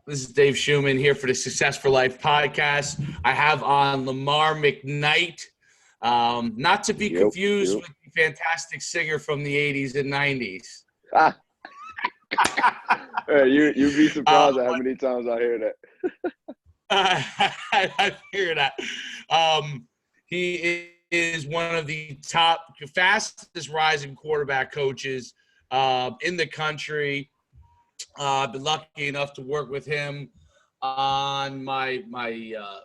This is Dave Schuman here for the Success for Life podcast. I have on Lamar Mcknight, not to be confused with the fantastic singer from the 80s and 90s. Hey, you'd be surprised at how many times I hear that. I hear that. He is one of the fastest rising quarterback coaches in the country. I've been lucky enough to work with him on my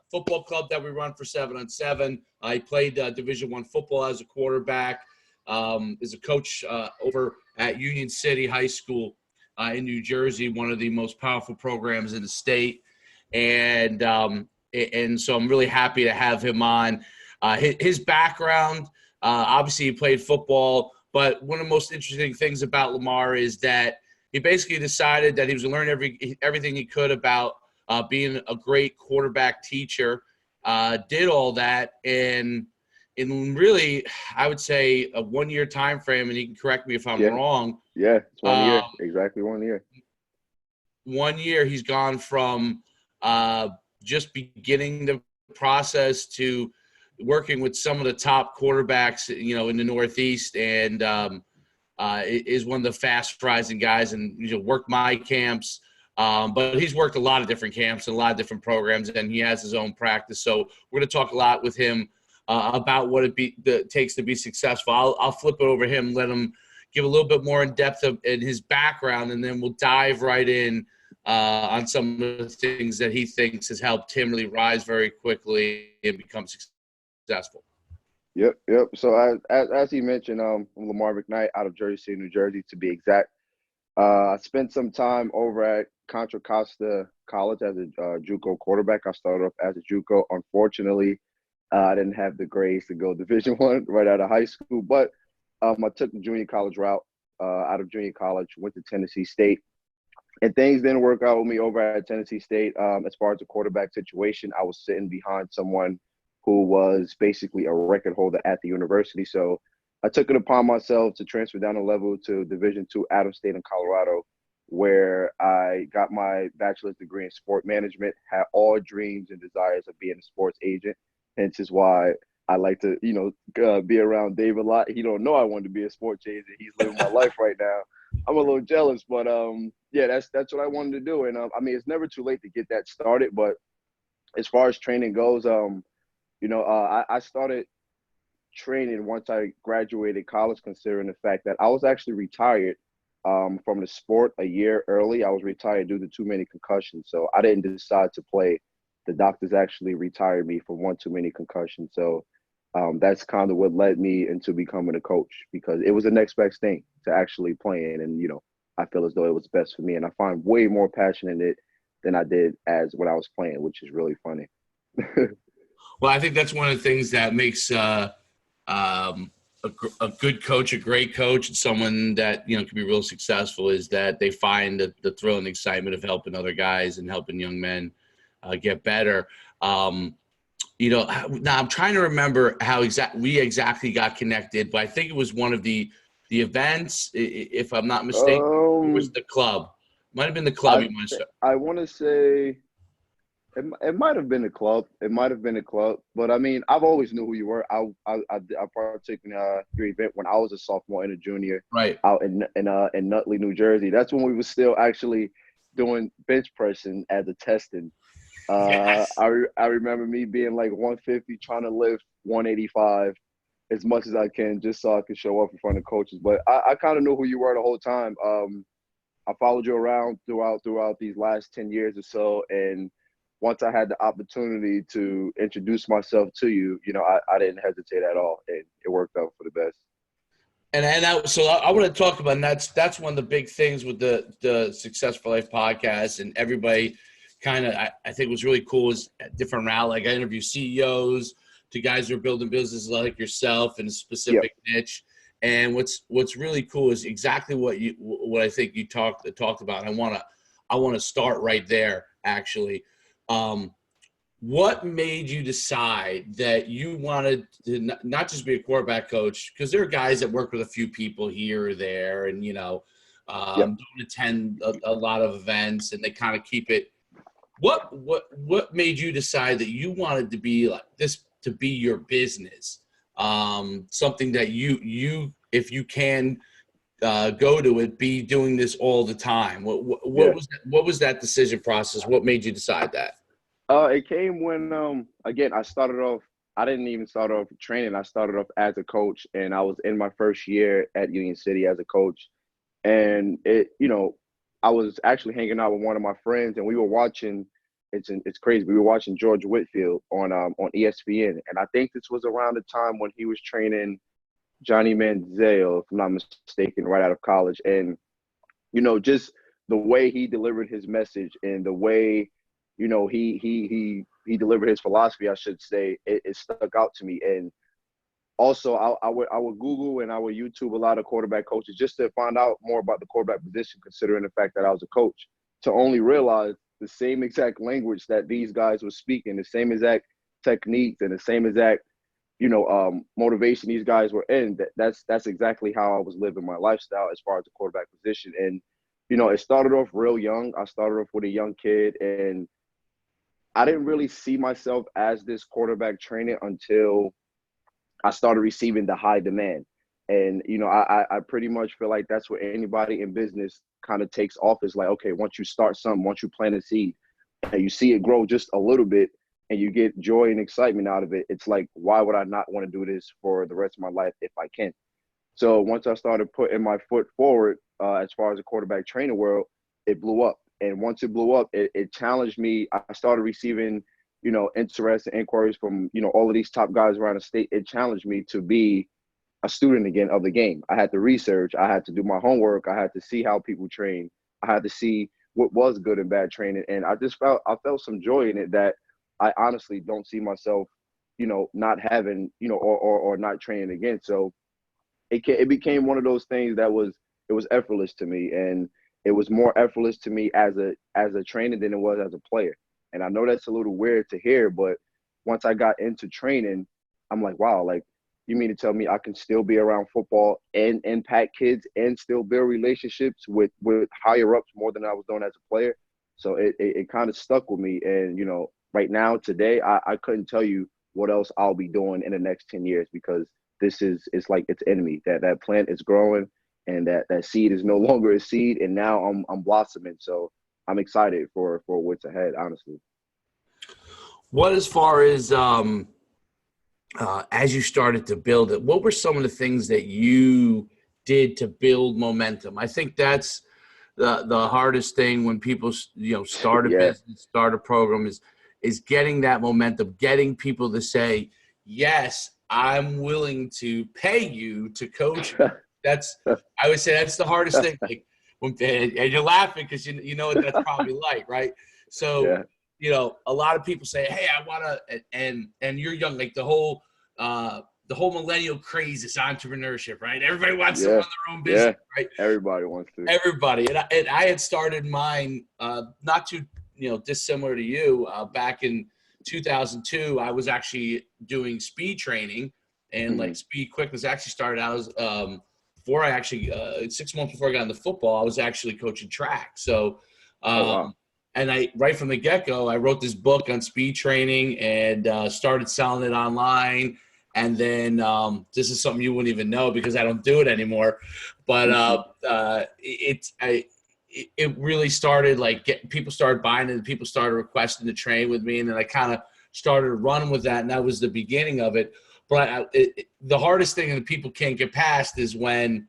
football club that we run for 7-on-7. I played Division I football as a quarterback. As a coach over at Union City High School in New Jersey, one of the most powerful programs in the state. And so I'm really happy to have him on. His background, obviously he played football, but one of the most interesting things about Lamar is that he basically decided that he was going to learn everything he could about being a great quarterback teacher, did all that, and in really, I would say, a 1-year time frame, and you can correct me if I'm wrong. Yeah, it's 1 year. Exactly 1 year. 1 year, he's gone from just beginning the process to working with some of the top quarterbacks, in the Northeast, and is one of the fast rising guys, and worked my camps. But he's worked a lot of different camps and a lot of different programs, and he has his own practice. So we're going to talk a lot with him about what it takes to be successful. I'll flip it over to him, let him give a little bit more in depth in his background, and then we'll dive right in on some of the things that he thinks has helped him really rise very quickly and become successful. Yep. So as he mentioned, I'm Lamar Mcknight out of Jersey City, New Jersey, to be exact. I spent some time over at Contra Costa College as a JUCO quarterback. I started off as a JUCO. Unfortunately, I didn't have the grades to go Division I right out of high school, but I took the junior college route. Out of junior college, went to Tennessee State, and things didn't work out with me over at Tennessee State. As far as the quarterback situation, I was sitting behind someone who was basically a record holder at the university. So I took it upon myself to transfer down a level to Division II Adams State in Colorado, where I got my bachelor's degree in sport management, had all dreams and desires of being a sports agent. Hence is why I like to, be around Dave a lot. He don't know I wanted to be a sports agent. He's living my life right now. I'm a little jealous, but that's what I wanted to do. And it's never too late to get that started. But as far as training goes, I started training once I graduated college, considering the fact that I was actually retired from the sport a year early. I was retired due to too many concussions. So I didn't decide to play. The doctors actually retired me for one too many concussions. So that's kind of what led me into becoming a coach, because it was the next best thing to actually playing. And, I feel as though it was best for me. And I find way more passion in it than I did as when I was playing, which is really funny. Well, I think that's one of the things that makes a good coach a great coach, and someone that can be real successful, is that they find the thrill and excitement of helping other guys and helping young men get better. Now I'm trying to remember how we exactly got connected, but I think it was one of the events, if I'm not mistaken. It was the club. Might have been the club. I want to say it might have been a club. But I've always knew who you were. I partook in your event when I was a sophomore and a junior, right, out in Nutley, New Jersey. That's when we were still actually doing bench pressing as a testing. Yes. I remember me being like 150, trying to lift 185 as much as I can, just so I could show up in front of coaches. But I kind of knew who you were the whole time. I followed you around throughout these last 10 years or so, and once I had the opportunity to introduce myself to you, I didn't hesitate at all, and it worked out for the best. So I want to talk about, and that's one of the big things with the Success for Life podcast, and everybody kind of, I think was really cool is a different route. Like I interview CEOs to guys who are building businesses like yourself in a specific niche. And what's really cool is exactly what I think you talked about. I want to start right there, actually. What made you decide that you wanted to not just be a quarterback coach? Because there are guys that work with a few people here or there, and don't attend a lot of events, and they kind of keep it What made you decide that you wanted to be like this, to be your business? Something that you if you can go to it, be doing this all the time. Yeah. What was that decision process? What made you decide that? It came when again I started off. I didn't even start off training. I started off as a coach, and I was in my first year at Union City as a coach. And I was actually hanging out with one of my friends, and we were watching. It's crazy. We were watching George Whitfield on ESPN, and I think this was around the time when he was training Johnny Manziel, if I'm not mistaken, right out of college. And just the way he delivered his message and the way, he delivered his philosophy, I should say, it stuck out to me. And also, I would Google and I would YouTube a lot of quarterback coaches just to find out more about the quarterback position, considering the fact that I was a coach, to only realize the same exact language that these guys were speaking, the same exact techniques and the same exact motivation these guys were in. That's exactly how I was living my lifestyle as far as the quarterback position. And it started off real young. I started off with a young kid, and I didn't really see myself as this quarterback trainer until I started receiving the high demand. And I pretty much feel like that's what anybody in business kind of takes off, is like, okay, once you start something, once you plant a seed and you see it grow just a little bit, and you get joy and excitement out of it, it's like, why would I not want to do this for the rest of my life if I can? So once I started putting my foot forward, as far as the quarterback trainer world, it blew up. And once it blew up, it challenged me. I started receiving, interest and inquiries from, all of these top guys around the state. It challenged me to be a student again of the game. I had to research. I had to do my homework. I had to see how people train. I had to see what was good and bad training. And I felt some joy in it that I honestly don't see myself, not having, or not training again. So it became one of those things that it was effortless to me, and it was more effortless to me as a trainer than it was as a player. And I know that's a little weird to hear, but once I got into training, I'm like, wow, like, you mean to tell me I can still be around football and impact kids and still build relationships with higher ups more than I was doing as a player? So it kind of stuck with me. And right now, today, I couldn't tell you what else I'll be doing in the next 10 years, because it's like it's in me. That plant is growing, and that seed is no longer a seed, and now I'm blossoming. So I'm excited for what's ahead, honestly. What, as far as you started to build it, what were some of the things that you did to build momentum? I think that's the hardest thing when people start a Yeah. business, start a program, is getting that momentum, getting people to say, yes, I'm willing to pay you to coach me. I would say that's the hardest thing. Like, and you're laughing because you know what that's probably like, right? So, Yeah. A lot of people say, hey, I want to, and you're young, like the whole millennial craze is entrepreneurship, right? Everybody wants to run Yeah. their own business, Yeah. right? Everybody wants to. Everybody. And I had started mine not too, dissimilar to you. Back in 2002, I was actually doing speed training, and like Mhm. speed quickness actually started out as before I actually 6 months before I got into football, I was actually coaching track. So, Oh, wow. and I, right from the get-go, I wrote this book on speed training and started selling it online. And then this is something you wouldn't even know because I don't do it anymore. But Mhm. it really started, like, people started buying it, and people started requesting to train with me, and then I kind of started running with that, and that was the beginning of it. But the hardest thing that people can't get past is when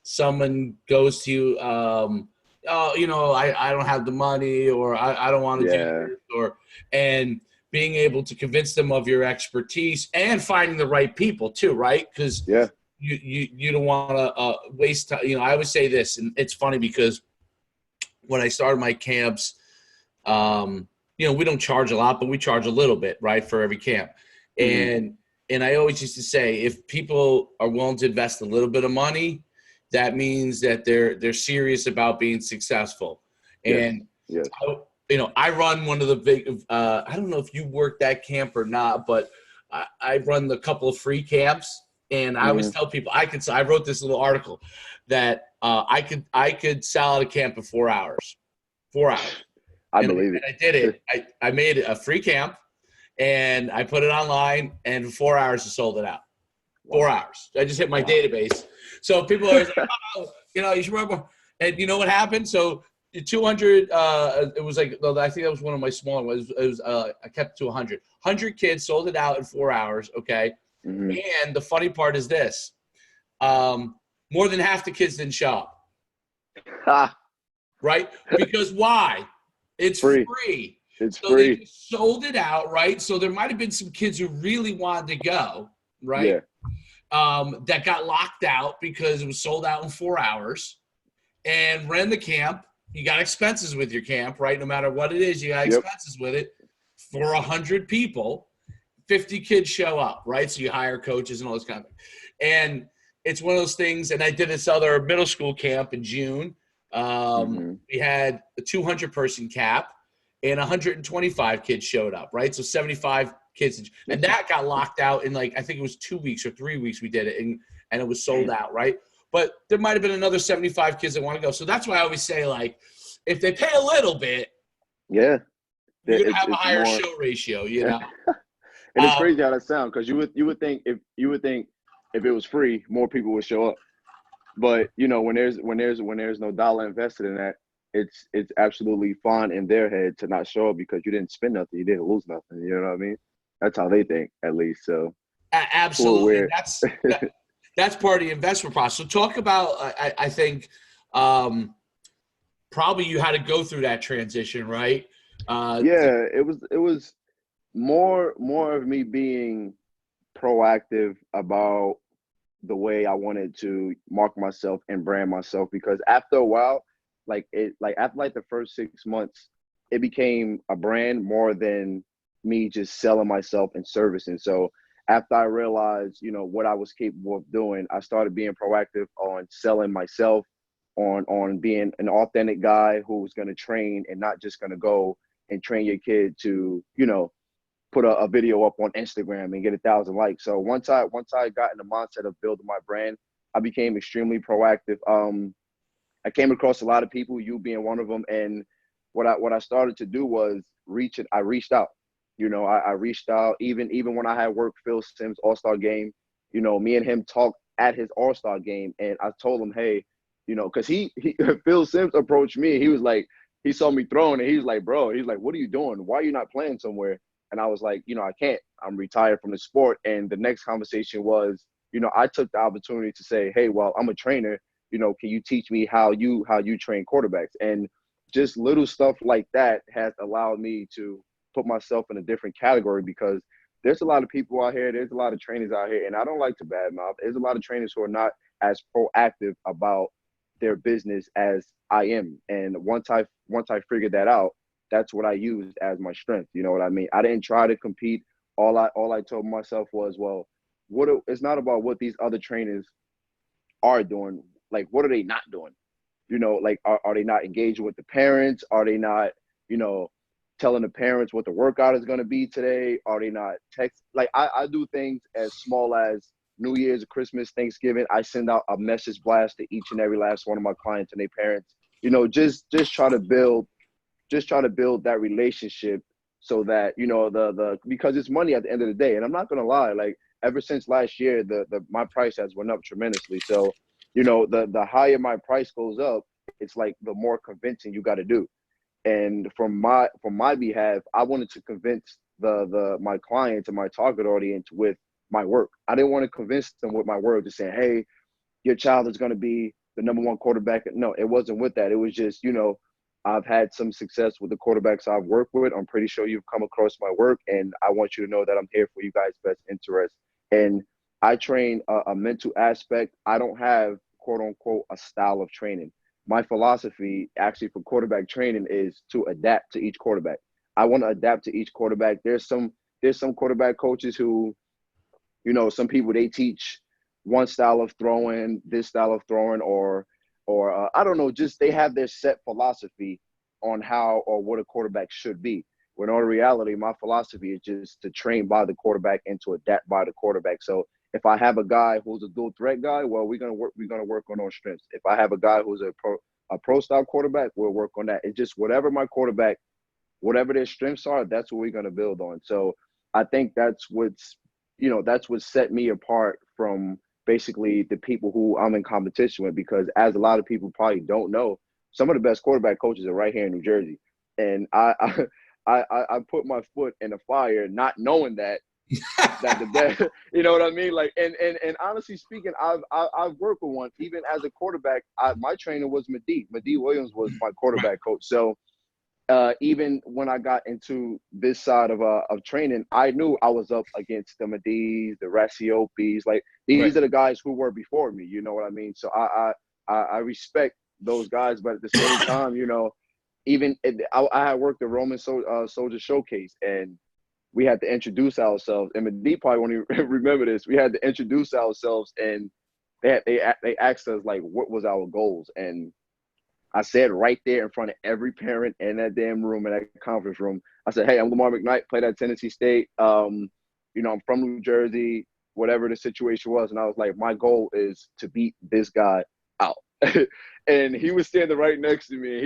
someone goes to you, oh, I don't have the money, or I don't want to do Yeah. this, and being able to convince them of your expertise and finding the right people too, right? Because Yeah. you don't want to waste time. I always say this, and it's funny because when I started my camps, we don't charge a lot, but we charge a little bit, right, for every camp. Mhm. And I always used to say, if people are willing to invest a little bit of money, that means that they're serious about being successful. Yes. And Yes. I run one of the big. I don't know if you work that camp or not, but I run a couple of free camps, and I always Mhm. tell people I wrote this little article that I could sell out a camp in 4 hours. 4 hours. I and believe it. I did it. I made a free camp, and I put it online, and in 4 hours I sold it out. Wow. 4 hours. I just hit my Wow. database. So people are like, oh, you should remember. And you know what happened? So 200, it was like, I think that was one of my smaller ones. It was I kept to 100. 100 kids sold it out in 4 hours, okay? Mm-hmm. And the funny part is this. More than half the kids didn't show up. Right? Because why? It's free. It's So they free. just sold it out, right? So there might have been some kids who really wanted to go, right? Yeah. That got locked out because it was sold out in 4 hours and ran the camp. You got expenses with your camp, right? No matter what it is, you got expenses with it. For 100 people, 50 kids show up, right? So you hire coaches and all this kind of thing. And it's one of those things, and I did this other middle school camp in June. We had a 200-person cap, and 125 kids showed up, right? So 75 kids. And that got locked out in, like, I think it was 2 weeks or 3 weeks we did it, and it was sold out, right? But there might have been another 75 kids that want to go. So that's why I always say, like, if they pay a little bit, yeah, you're going to have a higher more... show ratio, you know? And it's crazy how that sounds, because you would think if it was free, more people would show up. But when there's no dollar invested in that, it's absolutely fine in their head to not show up because you didn't spend nothing, you didn't lose nothing. You know what I mean? That's how they think, at least. So absolutely, that's part of the investment process. So talk about, I think, probably you had to go through that transition, right? It was more of me being proactive about the way I wanted to mark myself and brand myself, because after a while, after the first 6 months, it became a brand more than me just selling myself and servicing. So after I realized, what I was capable of doing, I started being proactive on selling myself, on being an authentic guy who's going to train and not just going to go and train your kid to, put a video up on Instagram and get 1,000 likes. So once I got in the mindset of building my brand, I became extremely proactive. I came across a lot of people, you being one of them, and what I started to do was I reached out. I reached out even when I had worked Phil Simms All-Star game. Me and him talked at his All-Star game, and I told him, hey, because he Phil Simms approached me. He was like, he saw me throwing, and he was like, bro, he's like, what are you doing? Why are you not playing somewhere? And I was like, I can't. I'm retired from the sport. And the next conversation was, I took the opportunity to say, hey, well, I'm a trainer. Can you teach me how you train quarterbacks? And just little stuff like that has allowed me to put myself in a different category, because there's a lot of people out here. There's a lot of trainers out here, and I don't like to badmouth. There's a lot of trainers who are not as proactive about their business as I am. And once I figured that out, that's what I used as my strength. You know what I mean? I didn't try to compete. All I told myself was, well, it's not about what these other trainers are doing. Like, what are they not doing? Are they not engaging with the parents? Are they not, telling the parents what the workout is going to be today? Are they not text? Like, I do things as small as New Year's, Christmas, Thanksgiving. I send out a message blast to each and every last one of my clients and their parents. Just try to build that relationship, so that because it's money at the end of the day. And I'm not gonna lie, like, ever since last year, my price has went up tremendously. So the higher my price goes up, it's like the more convincing you got to do. And from my behalf, I wanted to convince my clients and my target audience with my work. I didn't want to convince them with my word to say, hey, your child is going to be the #1 quarterback. No, it wasn't with that. It was just, I've had some success with the quarterbacks I've worked with. I'm pretty sure you've come across my work, and I want you to know that I'm here for you guys' best interest. And I train a mental aspect. I don't have, quote unquote, a style of training. My philosophy actually for quarterback training is to adapt to each quarterback. I want to adapt to each quarterback. There's some quarterback coaches who, some people, they teach one style of throwing, this style of throwing, or I don't know, just they have their set philosophy on how or what a quarterback should be. When in reality, my philosophy is just to train by the quarterback and to adapt by the quarterback. So if I have a guy who's a dual threat guy, well, we're gonna work on those strengths. If I have a guy who's a pro style quarterback, we'll work on that. It's just whatever my quarterback whatever their strengths are, that's what we're going to build on. So I think that's what set me apart from basically the people who I'm in competition with, because as a lot of people probably don't know, some of the best quarterback coaches are right here in New Jersey. And I put my foot in the fire not knowing that the best, you know what I mean? Like, and honestly speaking, I've worked with one. Even as a quarterback, my trainer was Medee Williams was my Right. quarterback coach. So even when I got into this side of training, I knew I was up against the Medees, the Rasiopis. Like, Right. these are the guys who were before me. You know what I mean? So I respect those guys, but at the same time, even I had worked the Roman Soldier Showcase, and we had to introduce ourselves. And Medee probably won't even remember this. We had to introduce ourselves, and they asked us like, what was our goals, and I said right there in front of every parent in that damn room, in that conference room, I said, hey, I'm Lamar Mcknight, played at Tennessee State. I'm from New Jersey, whatever the situation was. And I was like, my goal is to beat this guy out. And he was standing right next to me. And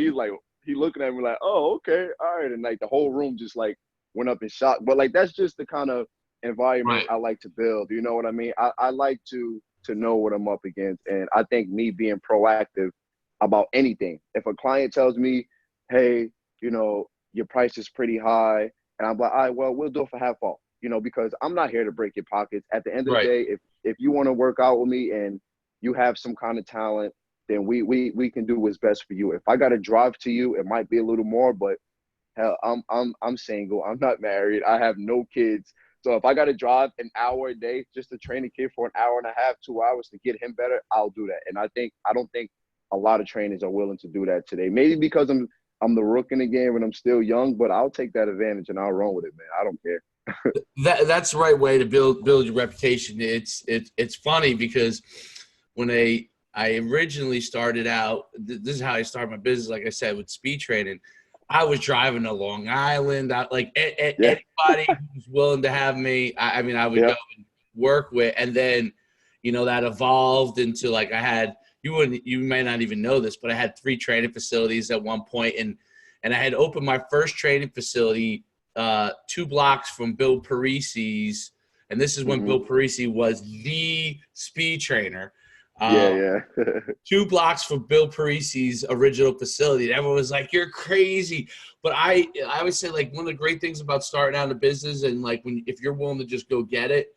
he looking at me like, oh, okay, all right. And like the whole room just like went up in shock. But like, that's just the kind of environment Right. I like to build. You know what I mean? I like to know what I'm up against. And I think me being proactive about anything. If a client tells me, hey, your price is pretty high, and I'm like, all right, well, we'll do it for half off, because I'm not here to break your pockets. At the end of the Right. day, if you want to work out with me and you have some kind of talent, then we can do what's best for you. If I got to drive to you, it might be a little more, but hell, I'm single. I'm not married. I have no kids. So if I got to drive an hour a day just to train a kid for an hour and a half, 2 hours to get him better, I'll do that. And I don't think a lot of trainers are willing to do that today. Maybe because I'm the rook in the game and I'm still young, but I'll take that advantage and I'll run with it, man. I don't care. That's the right way to build your reputation. It's funny because when I originally started out, this is how I started my business. Like I said, with speed training, I was driving to Long Island. Yeah. Anybody who's willing to have me, I mean, I would Yeah. go and work with. And then, that evolved into like I had you may not even know this, but I had 3 training facilities at one point, and I had opened my first training facility 2 blocks from Bill Parisi's, and this is when Mm-hmm. Bill Parisi was the speed trainer. Yeah. 2 blocks from Bill Parisi's original facility. And everyone was like, "You're crazy," but I always say like one of the great things about starting out a business and like if you're willing to just go get it,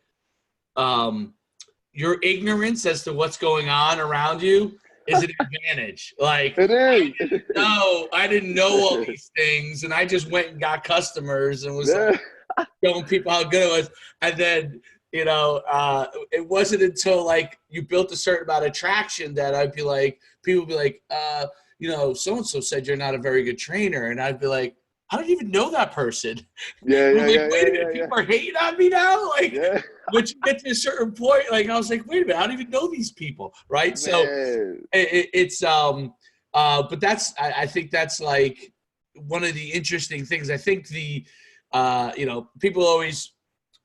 your ignorance as to what's going on around you is an advantage. Like It is. I didn't know all these things, and I just went and got customers and was like Yeah. showing people how good it was. And then, it wasn't until like you built a certain amount of traction that I'd be like, people would be like, so-and-so said you're not a very good trainer. And I'd be like, I don't even know that person. Yeah. I'm like, wait a minute, Yeah. people are hating on me now? Like, Yeah. once you get to a certain point, like I was like, wait a minute, I don't even know these people, right? So Man. it's but I think that's like one of the interesting things. I think people always,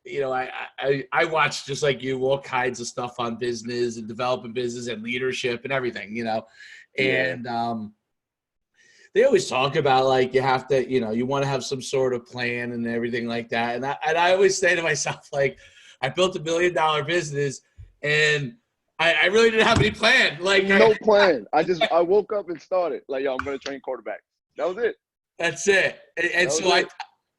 I watch just like you all kinds of stuff on business and developing business and leadership and everything, Yeah. and they always talk about like you have to, you want to have some sort of plan and everything like that. And I always say to myself, like, I built $1 million business and I really didn't have any plan. Like, No plan. I woke up and started. Like, yo, I'm gonna train quarterbacks. That was it. that's it. And That was so it.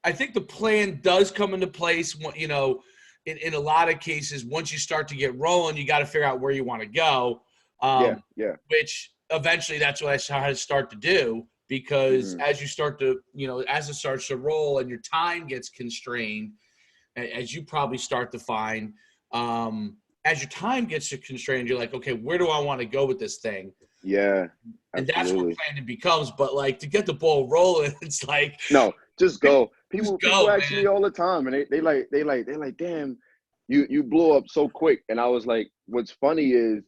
I think the plan does come into place, in a lot of cases. Once you start to get rolling, you got to figure out where you want to go, Yeah. which eventually that's what I had to start to do, because Mm-hmm. as you start to, as it starts to roll and your time gets constrained, as you probably start to find, as your time gets constrained, you're like, okay, where do I want to go with this thing? Yeah. And that's what Absolutely. planning becomes. But like to get the ball rolling, it's like, No, just go. just People go, ask me man. all the time, and they're like, damn, you blew up so quick. And I was like, what's funny is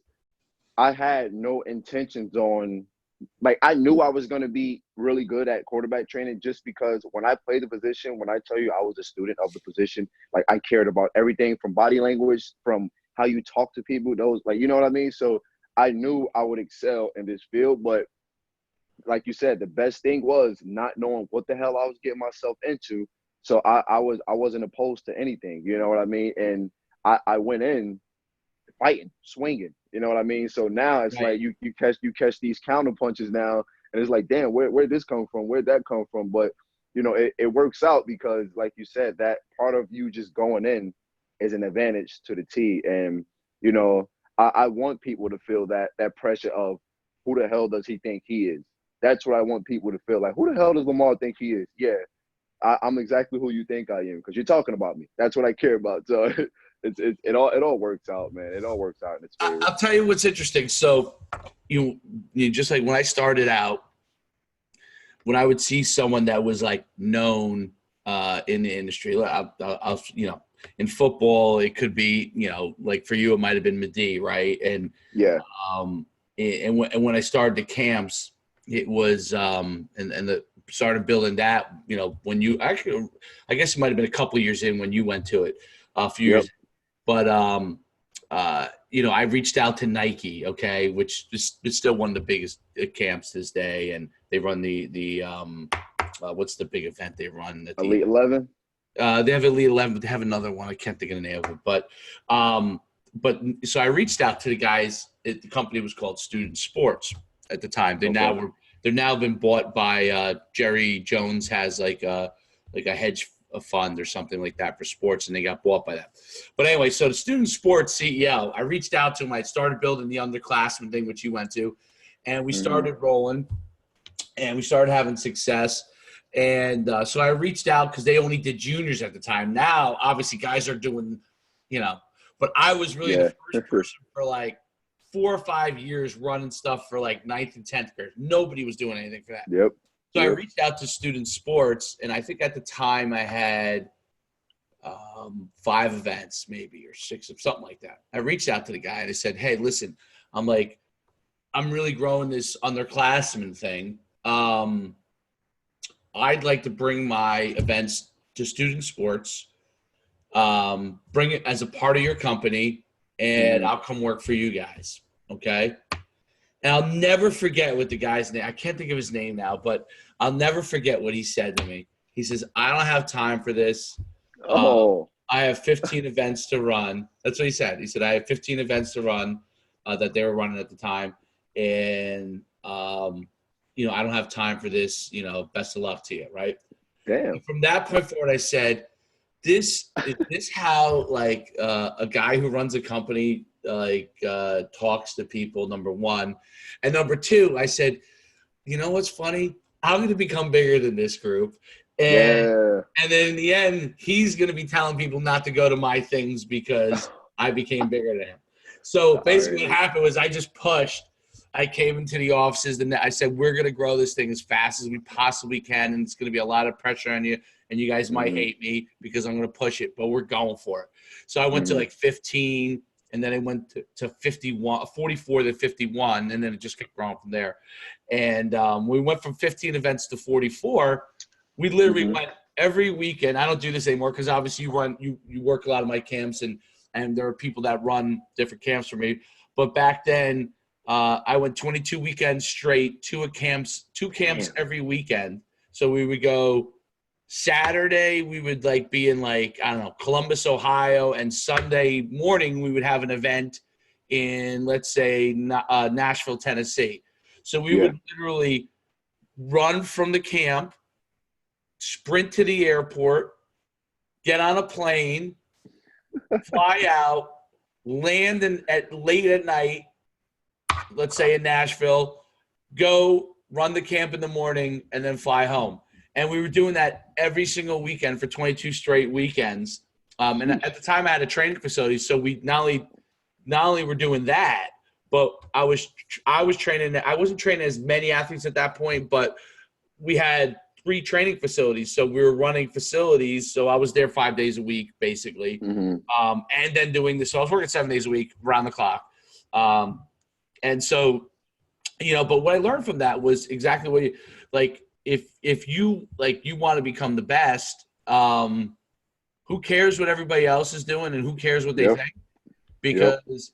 I had no intentions on, like, I knew I was gonna be really good at quarterback training just because when I played the position, when I tell you I was a student of the position, like I cared about everything from body language, from how you talk to people, those, like, you know what I mean? So I knew I would excel in this field, but like you said, the best thing was not knowing what the hell I was getting myself into. So I wasn't opposed to anything, you know what I mean? And I went in fighting, swinging, you know what I mean? So now it's Right. like you catch these counter punches now, and it's like, damn, where'd this come from? Where'd that come from? But it works out because, like you said, that part of you just going in is an advantage to the T. And I want people to feel that pressure of who the hell does he think he is? That's what I want people to feel like. Who the hell does Lamar think he is? Yeah, I'm exactly who you think I am because you're talking about me. That's what I care about. So it all works out, man. It all works out in its favor. I'll tell you what's interesting. So you just like when I started out, when I would see someone that was like known in the industry, I'll in football, it could be, like for you, it might've been Medi, right? And, Yeah. when I started the camps, it was, and started building that, when you actually, I guess it might've been a couple of years in when you went to it, a few Yep. years, but, I reached out to Nike, okay, which is still one of the biggest camps this day, and they run the what's the big event they run at the Elite 11. they have Elite 11, but they have another one. I can't think of the name of it, but so I reached out to the guys. The company was called Student Sports at the time. Okay. They're now been bought by Jerry Jones has like a hedge fund or something like that for sports, and they got bought by that. But anyway, so the Student Sports CEO, I reached out to him. I started building the underclassmen thing, which you went to, and we started rolling, and we started having success. And so I reached out because they only did juniors at the time. Now, obviously, guys are doing, but I was really the Yeah. first person for like 4 or 5 years running stuff for like 9th and 10th grade. Nobody was doing anything for that. Yep. So I Yep. reached out to Student Sports, and I think at the time I had 5 events, maybe, or 6, or something like that. I reached out to the guy and I said, "Hey, listen, I'm really growing this underclassmen thing. I'd like to bring my events to Student Sports, bring it as a part of your company, and I'll come work for you guys." Okay. And I'll never forget what the guy's name. I can't think of his name now, but I'll never forget what he said to me. He says, "I don't have time for this. Oh. I have 15 events to run." That's what he said. He said, "I have 15 events to run that they were running at the time. And, I don't have time for this. Best of luck to you." Right. Damn. And from that point forward, I said, is this how like a guy who runs a company talks to people, number one. And number two, I said, what's funny? I'm going to become bigger than this group. Yeah. And then in the end, he's going to be telling people not to go to my things because I became bigger than him. So basically what happened was I just pushed. I came into the offices and I said, "We're going to grow this thing as fast as we possibly can. And it's going to be a lot of pressure on you. And you guys might hate me because I'm going to push it, but we're going for it." So I went to like 15, and then it went to 51, 44 to 51, and then it just kept growing from there. And we went from 15 events to 44. We literally went every weekend. I don't do this anymore because obviously you work a lot of my camps, and there are people that run different camps for me. But back then, I went 22 weekends straight, two camps every weekend. So we would go Saturday, we would be in I don't know, Columbus, Ohio, and Sunday morning we would have an event in, let's say, Nashville, Tennessee. So we would literally run from the camp, sprint to the airport, get on a plane, fly out, land late at night, let's say in Nashville, go run the camp in the morning, and then fly home. And we were doing that every single weekend for 22 straight weekends. And at the time, I had a training facility, so we not only were doing that, but I was training. I wasn't training as many athletes at that point, but we had 3 training facilities, so we were running facilities. So I was there 5 days a week, basically, and then doing this. So I was working 7 days a week, around the clock. And so, but what I learned from that was exactly what you if you you want to become the best, who cares what everybody else is doing and who cares what they think? Because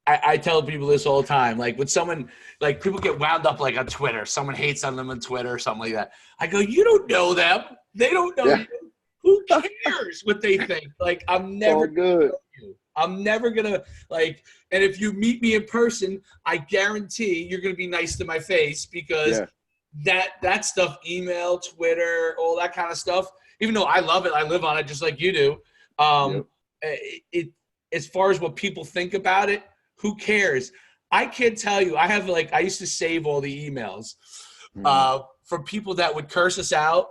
I tell people this all the time. Like when someone, like people get wound up like on Twitter, someone hates on them on Twitter or something like that. I go, you don't know them. They don't know Yeah, you. Who cares what they think? Like I'm it's all never gonna good. know you. I'm never gonna like. And if you meet me in person, I guarantee you're gonna be nice to my face because Yeah, that stuff, email, Twitter, all that kind of stuff. Even though I love it, I live on it just like you do. yep. It as far as what people think about it, who cares? I can't tell you. I have like I used to save all the emails Mhm. from people that would curse us out.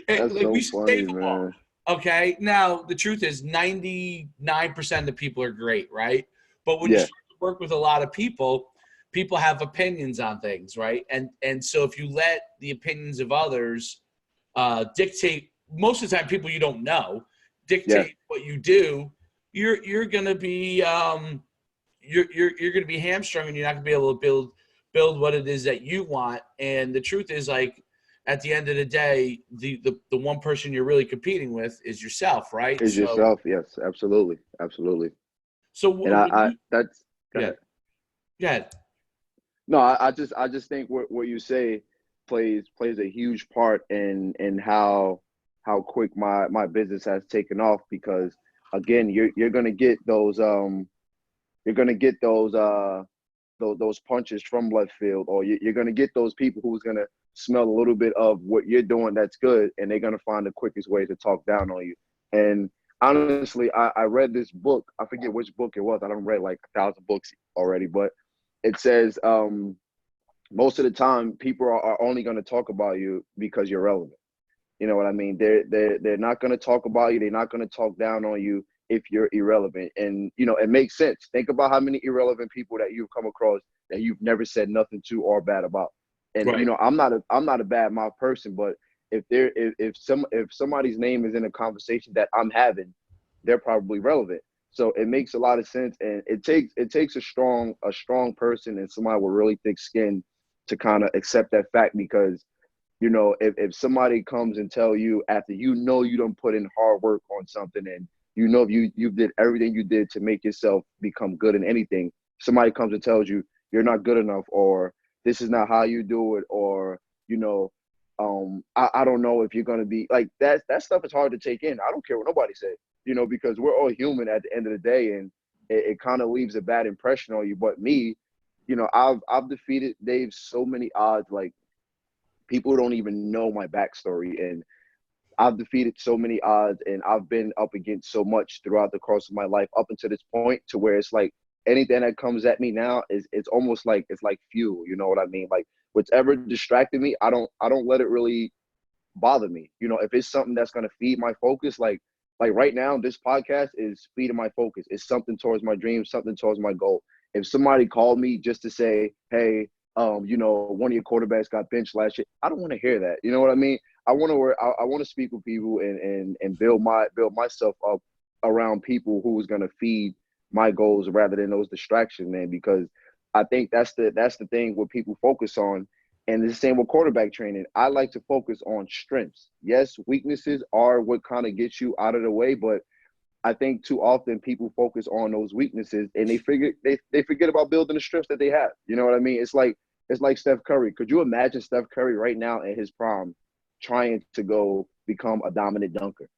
That's Like we so used to funny, save them all. man. Okay. Now the truth is 99% of the people are great, right? But when you Yeah, start to work with a lot of people, people have opinions on things, right? And so if you let the opinions of others dictate, most of the time people you don't know yeah. dictate what you do, you're gonna be you're gonna be hamstrung and you're not gonna be able to build what it is that you want. And the truth is, like at the end of the day, the one person you're really competing with is yourself, right? Is So yourself. Yes, absolutely, absolutely. so And when I you that's go yeah ahead. yeah No, I just think what you say plays a huge part in how quick my business has taken off because again you're gonna get you're gonna get those punches from left field, or you're going to get those people who's going to smell a little bit of what you're doing that's good, and they're going to find the quickest way to talk down on you. And honestly, I read this book. I forget which book it was. I don't read like 1,000 books already, but it says most of the time people are only going to talk about you because you're relevant. You know what I mean? They're not going to talk about you. They're not going to talk down on you if you're irrelevant. And it makes sense. Think about how many irrelevant people that you've come across that you've never said nothing to or bad about. And right I'm not a bad mouth person, but if somebody's name is in a conversation that I'm having, they're probably relevant. So it makes a lot of sense, and it takes a strong person and somebody with really thick skin to kind of accept that fact because if somebody comes and tell you after you don't put in hard work on something and you did everything you did to make yourself become good in anything, somebody comes and tells you you're not good enough or this is not how you do it or you know I don't know if you're gonna be like that stuff is hard to take in. I don't care what nobody says, because we're all human at the end of the day and it kind of leaves a bad impression on you. But me, I've defeated Dave so many odds like people don't even know my backstory and I've defeated so many odds and I've been up against so much throughout the course of my life up until this point to where it's like anything that comes at me now is it's almost like it's like fuel, you know what I mean? Like whatever distracted me, I don't let it really bother me. If it's something that's gonna feed my focus, like right now, this podcast is feeding my focus. It's something towards my dreams, something towards my goal. If somebody called me just to say, hey, one of your quarterbacks got benched last year, I don't want to hear that. You know what I mean? I want to speak with people and build myself up around people who's gonna feed my goals rather than those distractions, man. Because I think that's the thing what people focus on and it's the same with quarterback training. I like to focus on strengths. Yes, weaknesses are what kind of gets you out of the way, but I think too often people focus on those weaknesses and they forget about building the strengths that they have. You know what I mean? It's like Steph Curry. Could you imagine Steph Curry right now in his prime trying to go become a dominant dunker?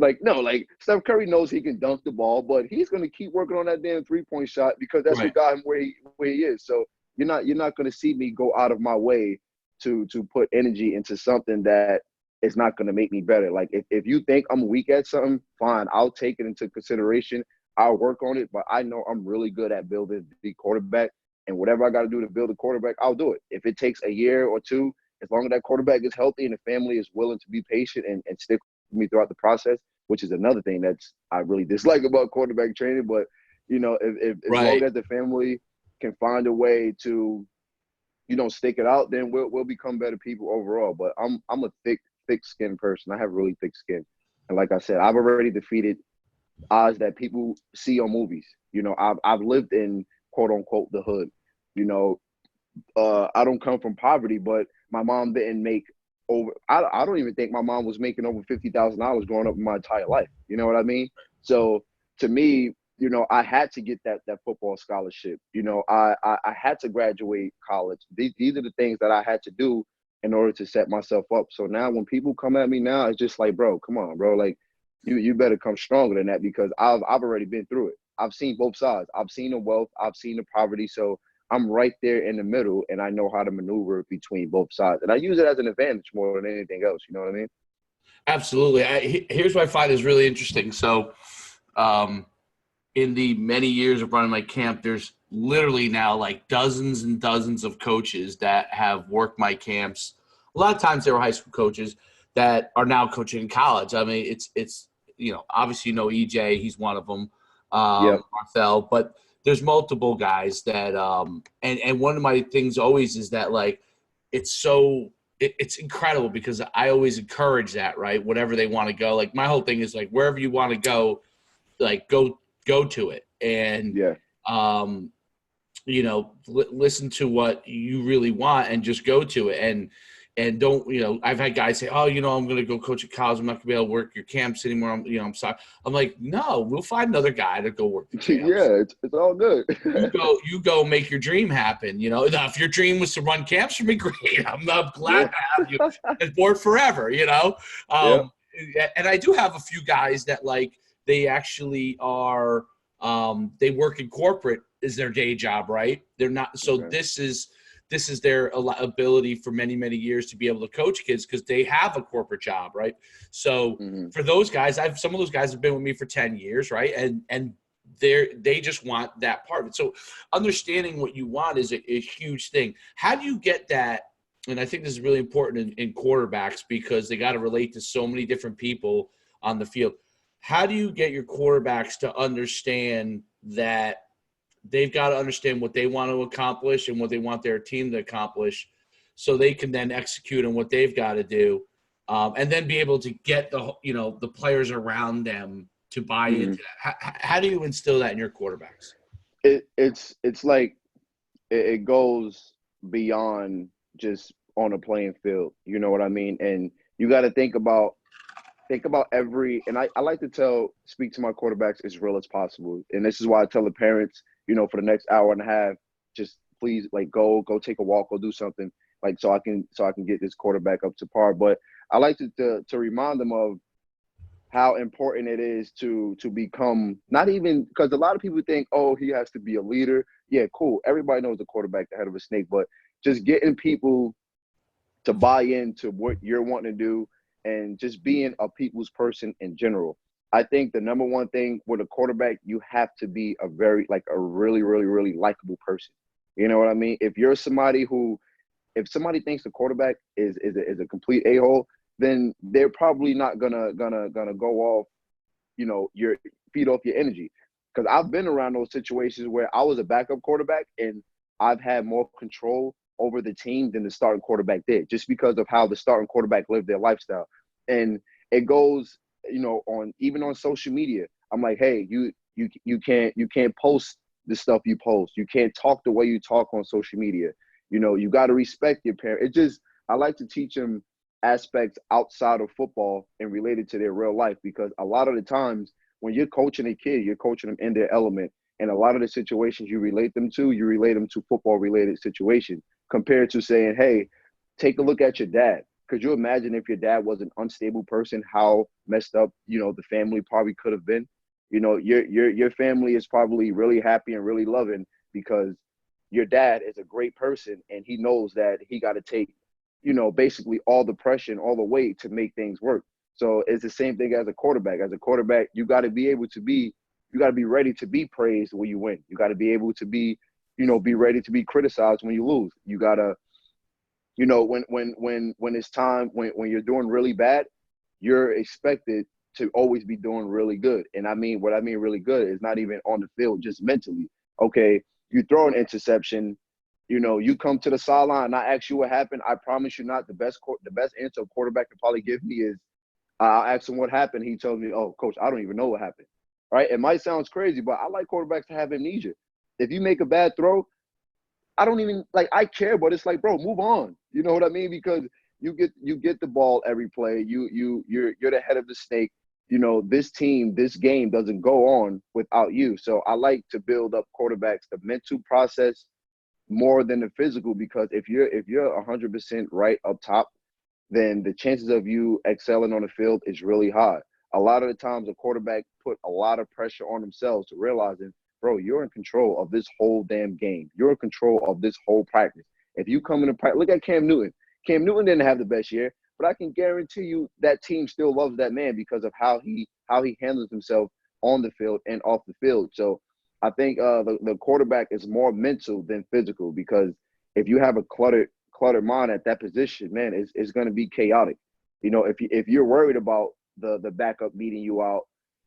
Like, no, like Steph Curry knows he can dunk the ball, but he's going to keep working on that damn 3-point shot because that's right what got him where he is. So you're not going to see me go out of my way to put energy into something that is not going to make me better. Like if you think I'm weak at something, fine, I'll take it into consideration. I'll work on it, but I know I'm really good at building the quarterback, and whatever I got to do to build a quarterback, I'll do it. If it takes a year or two, as long as that quarterback is healthy and the family is willing to be patient and stick me throughout the process, which is another thing that's I really dislike about quarterback training. But if as long right as the family can find a way to stick it out, then we'll become better people overall. But I'm a thick skinned person. I have really thick skin, and like I said, I've already defeated odds that people see on movies. I've lived in quote unquote the hood. You know, I don't come from poverty, but my mom didn't make over. I don't even think my mom was making over $50,000 growing up in my entire life. You know what I mean? So to me, I had to get that football scholarship. I had to graduate college. These are the things that I had to do in order to set myself up. So now when people come at me now, it's just like, bro, come on, bro. Like you better come stronger than that, because I've already been through it. I've seen both sides. I've seen the wealth, I've seen the poverty. So I'm right there in the middle, and I know how to maneuver between both sides. And I use it as an advantage more than anything else. You know what I mean? Absolutely. Here's what I find is really interesting. So, in the many years of running my camp, there's literally now like dozens and dozens of coaches that have worked my camps. A lot of times they were high school coaches that are now coaching in college. I mean, it's obviously EJ, he's one of them, Yep. Marcel, but there's multiple guys that and one of my things always is that like it's incredible because I always encourage that, right? Whatever they want to go. Like my whole thing is like wherever you want to go, like go to it. And Yeah. listen to what you really want and just go to it. And don't, I've had guys say, oh, I'm going to go coach at college. I'm not going to be able to work your camps anymore. I'm sorry. I'm like, no, we'll find another guy to go work the camps. Yeah, it's all good. You go make your dream happen. Now, if your dream was to run camps for me, great. I'm glad Yeah. to have you as board forever, Yeah. And I do have a few guys that like, they actually are, they work in corporate is their day job, right? They're not. So Okay. this is their ability for many, many years to be able to coach kids because they have a corporate job, right? So Mm-hmm. for those guys, some of those guys have been with me for 10 years, right? And they just want that part of it. So understanding what you want is a huge thing. How do you get that? And I think this is really important in quarterbacks because they got to relate to so many different people on the field. How do you get your quarterbacks to understand that they've got to understand what they want to accomplish and what they want their team to accomplish so they can then execute on what they've got to do, and then be able to get the players around them to buy Mm-hmm. into that? How do you instill that in your quarterbacks? It's like it goes beyond just on a playing field. You know what I mean? And you got to think about and I like to speak to my quarterbacks as real as possible. And this is why I tell the parents, for the next hour and a half, just please like go take a walk, go do something, like so I can get this quarterback up to par. But I like to remind them of how important it is to become, not even because a lot of people think, oh, he has to be a leader. Yeah, cool. Everybody knows the quarterback the head of a snake, but just getting people to buy into what you're wanting to do and just being a people's person in general. I think the number one thing with a quarterback, you have to be a really, really, really likable person. You know what I mean? If somebody thinks the quarterback is a complete a-hole, then they're probably not gonna go off, your feed off your energy. Because I've been around those situations where I was a backup quarterback and I've had more control over the team than the starting quarterback did, just because of how the starting quarterback lived their lifestyle. And it goes, on social media. I'm like, hey, you can't post the stuff you post. You can't talk the way you talk on social media. You got to respect your parents. I like to teach them aspects outside of football and related to their real life, because a lot of the times when you're coaching a kid, you're coaching them in their element. And a lot of the situations you relate them to football related situations, compared to saying, hey, take a look at your dad. Could you imagine if your dad was an unstable person, how messed up, the family probably could have been? Your family is probably really happy and really loving because your dad is a great person and he knows that he got to take, basically all the pressure and all the weight to make things work. So it's the same thing as a quarterback. As a quarterback, you got to be ready to be praised when you win. You got to be able to be ready to be criticized when you lose. You got to, when it's time, when you're doing really bad, you're expected to always be doing really good. And what I mean really good is not even on the field, just mentally. Okay, you throw an interception, you come to the sideline and I ask you what happened. I promise you not the best answer a quarterback can probably give me is, I'll ask him what happened. He tells me, oh, coach, I don't even know what happened. Right? It might sound crazy, but I like quarterbacks to have amnesia. If you make a bad throw, I don't even I care, but it's like, bro, move on. You know what I mean? Because you get the ball every play. You're the head of the snake. this team, this game doesn't go on without you. So I like to build up quarterbacks, the mental process more than the physical, because if you're 100% right up top, then the chances of you excelling on the field is really high. A lot of the times a quarterback put a lot of pressure on themselves to realizing, bro, you're in control of this whole damn game. You're in control of this whole practice. If you come into practice, look at Cam Newton. Cam Newton didn't have the best year, but I can guarantee you that team still loves that man because of how he handles himself on the field and off the field. So I think the quarterback is more mental than physical, because if you have a cluttered mind at that position, man, it's going to be chaotic. If you're worried about the backup beating you out,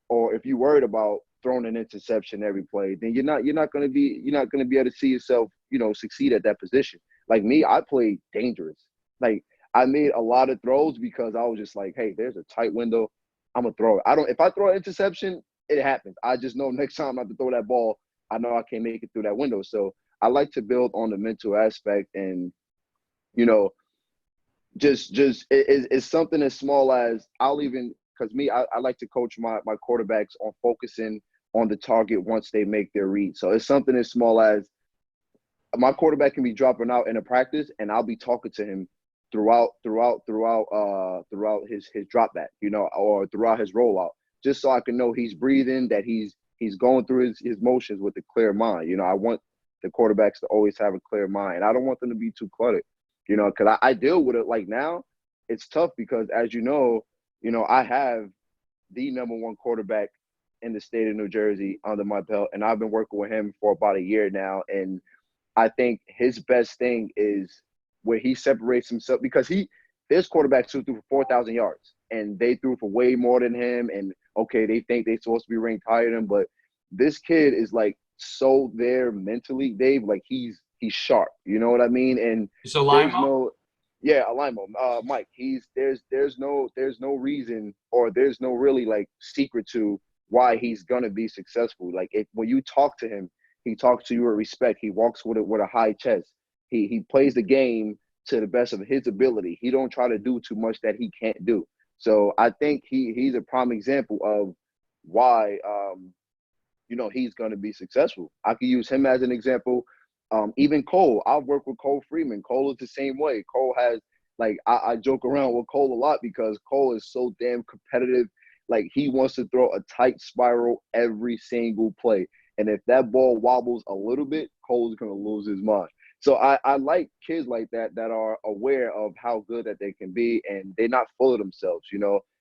or if you're worried about throwing an interception every play, then you're not going to be able to see yourself, succeed at that position. Like me, I played dangerous. Like I made a lot of throws because I was just like, hey, there's a tight window, I'm gonna throw it. If I throw an interception, it happens. I just know next time I have to throw that ball, I know I can't make it through that window. So I like to build on the mental aspect, and it's something as small as because me, I like to coach my quarterbacks on focusing on the target once they make their read. So it's something as small as my quarterback can be dropping out in a practice, and I'll be talking to him throughout his drop back, or throughout his rollout, just so I can know he's breathing, that he's going through his motions with a clear mind. I want the quarterbacks to always have a clear mind. I don't want them to be too cluttered, because I deal with it. Like now, it's tough because, as I have the number one quarterback in the state of New Jersey under my belt, and I've been working with him for about a year now. And I think his best thing is where he separates himself, because there's quarterbacks who threw for 4,000 yards and they threw for way more than him. And okay, they think they're supposed to be ranked higher than him, but this kid is like so there mentally, Dave. Like he's sharp. You know what I mean? And So there's Limo? no, yeah, Alimo, Mike. There's no reason, or there's no really like secret to why he's gonna be successful. Like when you talk to him, he talks to you with respect. He walks with a high chest. He plays the game to the best of his ability. He don't try to do too much that he can't do. So I think he's a prime example of why he's going to be successful. I could use him as an example. Even Cole, I've worked with Cole Freeman. Cole is the same way. Cole has I joke around with Cole a lot because Cole is so damn competitive. Like he wants to throw a tight spiral every single play. And if that ball wobbles a little bit, Cole's going to lose his mind. So I like kids like that are aware of how good that they can be, and they're not full of themselves.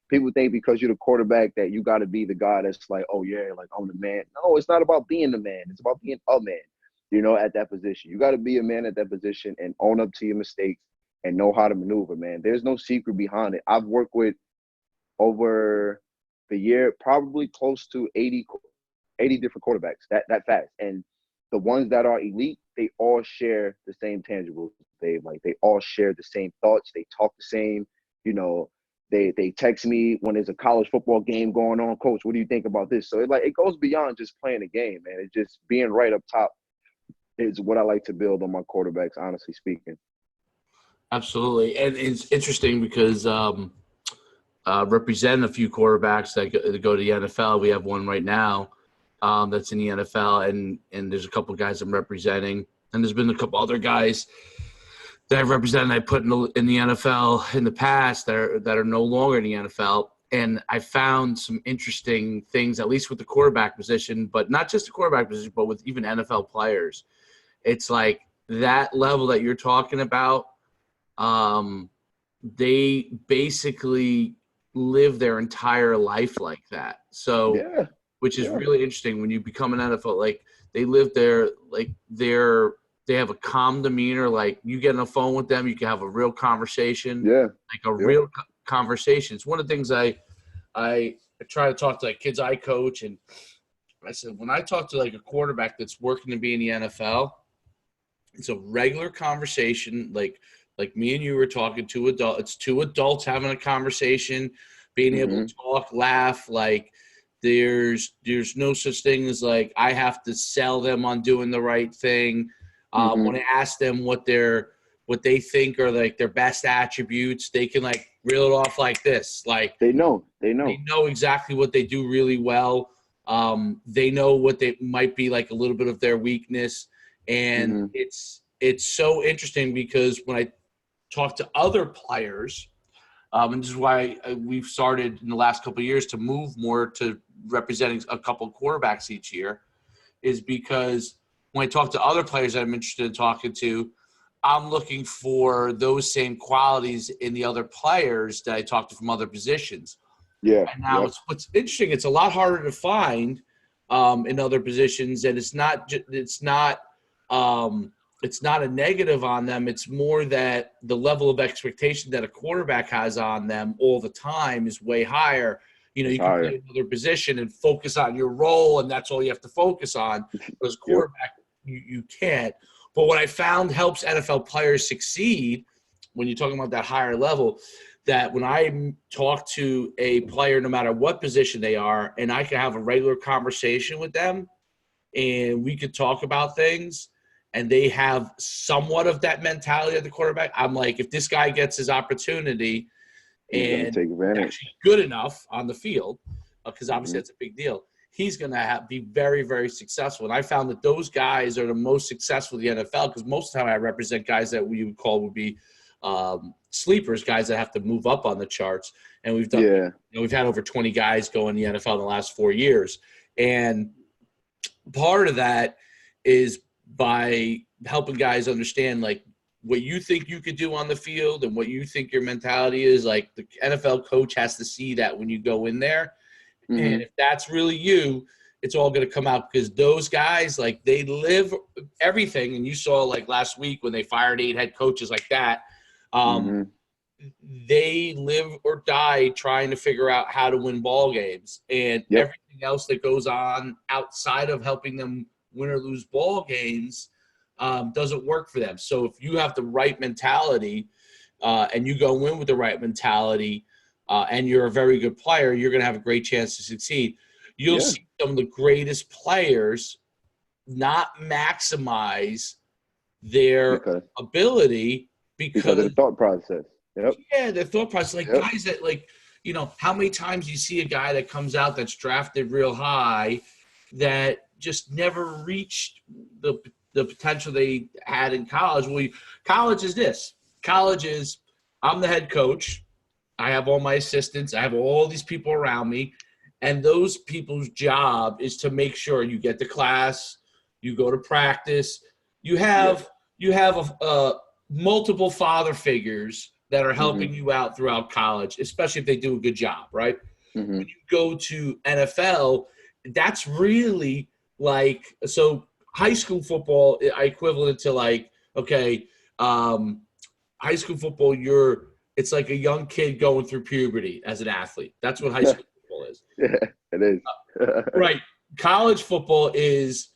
People think because you're the quarterback that you got to be the guy that's like, oh yeah, like I'm the man. No, it's not about being the man. It's about being a man, at that position. You got to be a man at that position and own up to your mistakes and know how to maneuver, man. There's no secret behind it. I've worked with, over the year, probably close to 80 different quarterbacks that fast. And the ones that are elite, they all share the same tangibles. They all share the same thoughts. They talk the same. They text me when there's a college football game going on. Coach, what do you think about this? So it goes beyond just playing a game, man. It's just being right up top is what I like to build on my quarterbacks, honestly speaking. Absolutely. And it's interesting because representing a few quarterbacks that go to the NFL. We have one right now that's in the NFL, and there's a couple of guys I'm representing. And there's been a couple other guys that I've represented I put in the NFL in the past that are no longer in the NFL. And I found some interesting things, at least with the quarterback position, but not just the quarterback position, but with even NFL players. It's like that level that you're talking about, they basically live their entire life like that. So, yeah, which is really interesting when you become an NFL, like they live there, like they have a calm demeanor. Like you get on the phone with them, you can have a real conversation, like a real conversation. It's one of the things I try to talk to like kids I coach. And I said, when I talk to like a quarterback that's working to be in the NFL, it's a regular conversation. Like me and you were talking to adults. It's two adults having a conversation, being able to talk, laugh. Like there's no such thing as like I have to sell them on doing the right thing. When I ask them what their what they think are like their best attributes. They can like reel it off like this. Like They know. they know exactly what they do really well. They know what they might be like a little bit of their weakness. And it's so interesting because when I talk to other players, and this is why we've started in the last couple of years to move more to representing a couple of quarterbacks each year, is because when I talk to other players that I'm interested in talking to, I'm looking for those same qualities in the other players that I talk to from other positions. Yeah. And now what's interesting, it's a lot harder to find in other positions, and it's not a negative on them. It's more that the level of expectation that a quarterback has on them all the time is way higher. You know, you can play another position and focus on your role, and that's all you have to focus on. Because quarterback, you can't. But what I found helps NFL players succeed when you're talking about that higher level, that when I talk to a player, no matter what position they are, and I can have a regular conversation with them, and we could talk about things, and they have somewhat of that mentality of the quarterback, I'm like, if this guy gets his opportunity and take advantage. actually good enough on the field, because obviously that's a big deal, he's going to be very, very successful. And I found that those guys are the most successful in the NFL, because most of the time I represent guys that we would call would be sleepers, guys that have to move up on the charts. And we've done, we've had over 20 guys go in the NFL in the last 4 years. And part of that is by helping guys understand like what you think you could do on the field and what you think your mentality is. Like the NFL coach has to see that when you go in there. And if that's really you, it's all going to come out, because those guys, like, they live everything. And you saw like last week when they fired 8 head coaches like that, they live or die trying to figure out how to win ball games, and everything else that goes on outside of helping them win or lose ball games doesn't work for them. So if you have the right mentality and you go in with the right mentality and you're a very good player, you're going to have a great chance to succeed. You'll see some of the greatest players not maximize their ability because of the thought process. Yeah, the thought process. Like guys that, like, you know, how many times you see a guy that comes out that's drafted real high that just never reached the potential they had in college. Well, college is this. College is, I'm the head coach. I have all my assistants. I have all these people around me. And those people's job is to make sure you get to class, you go to practice. You have multiple father figures that are helping you out throughout college, especially if they do a good job, right? When you go to NFL, that's really like, so high school football, I equivalent to like, okay, high school football, it's like a young kid going through puberty as an athlete. That's what high school football is. Yeah, it is. Right. College football is,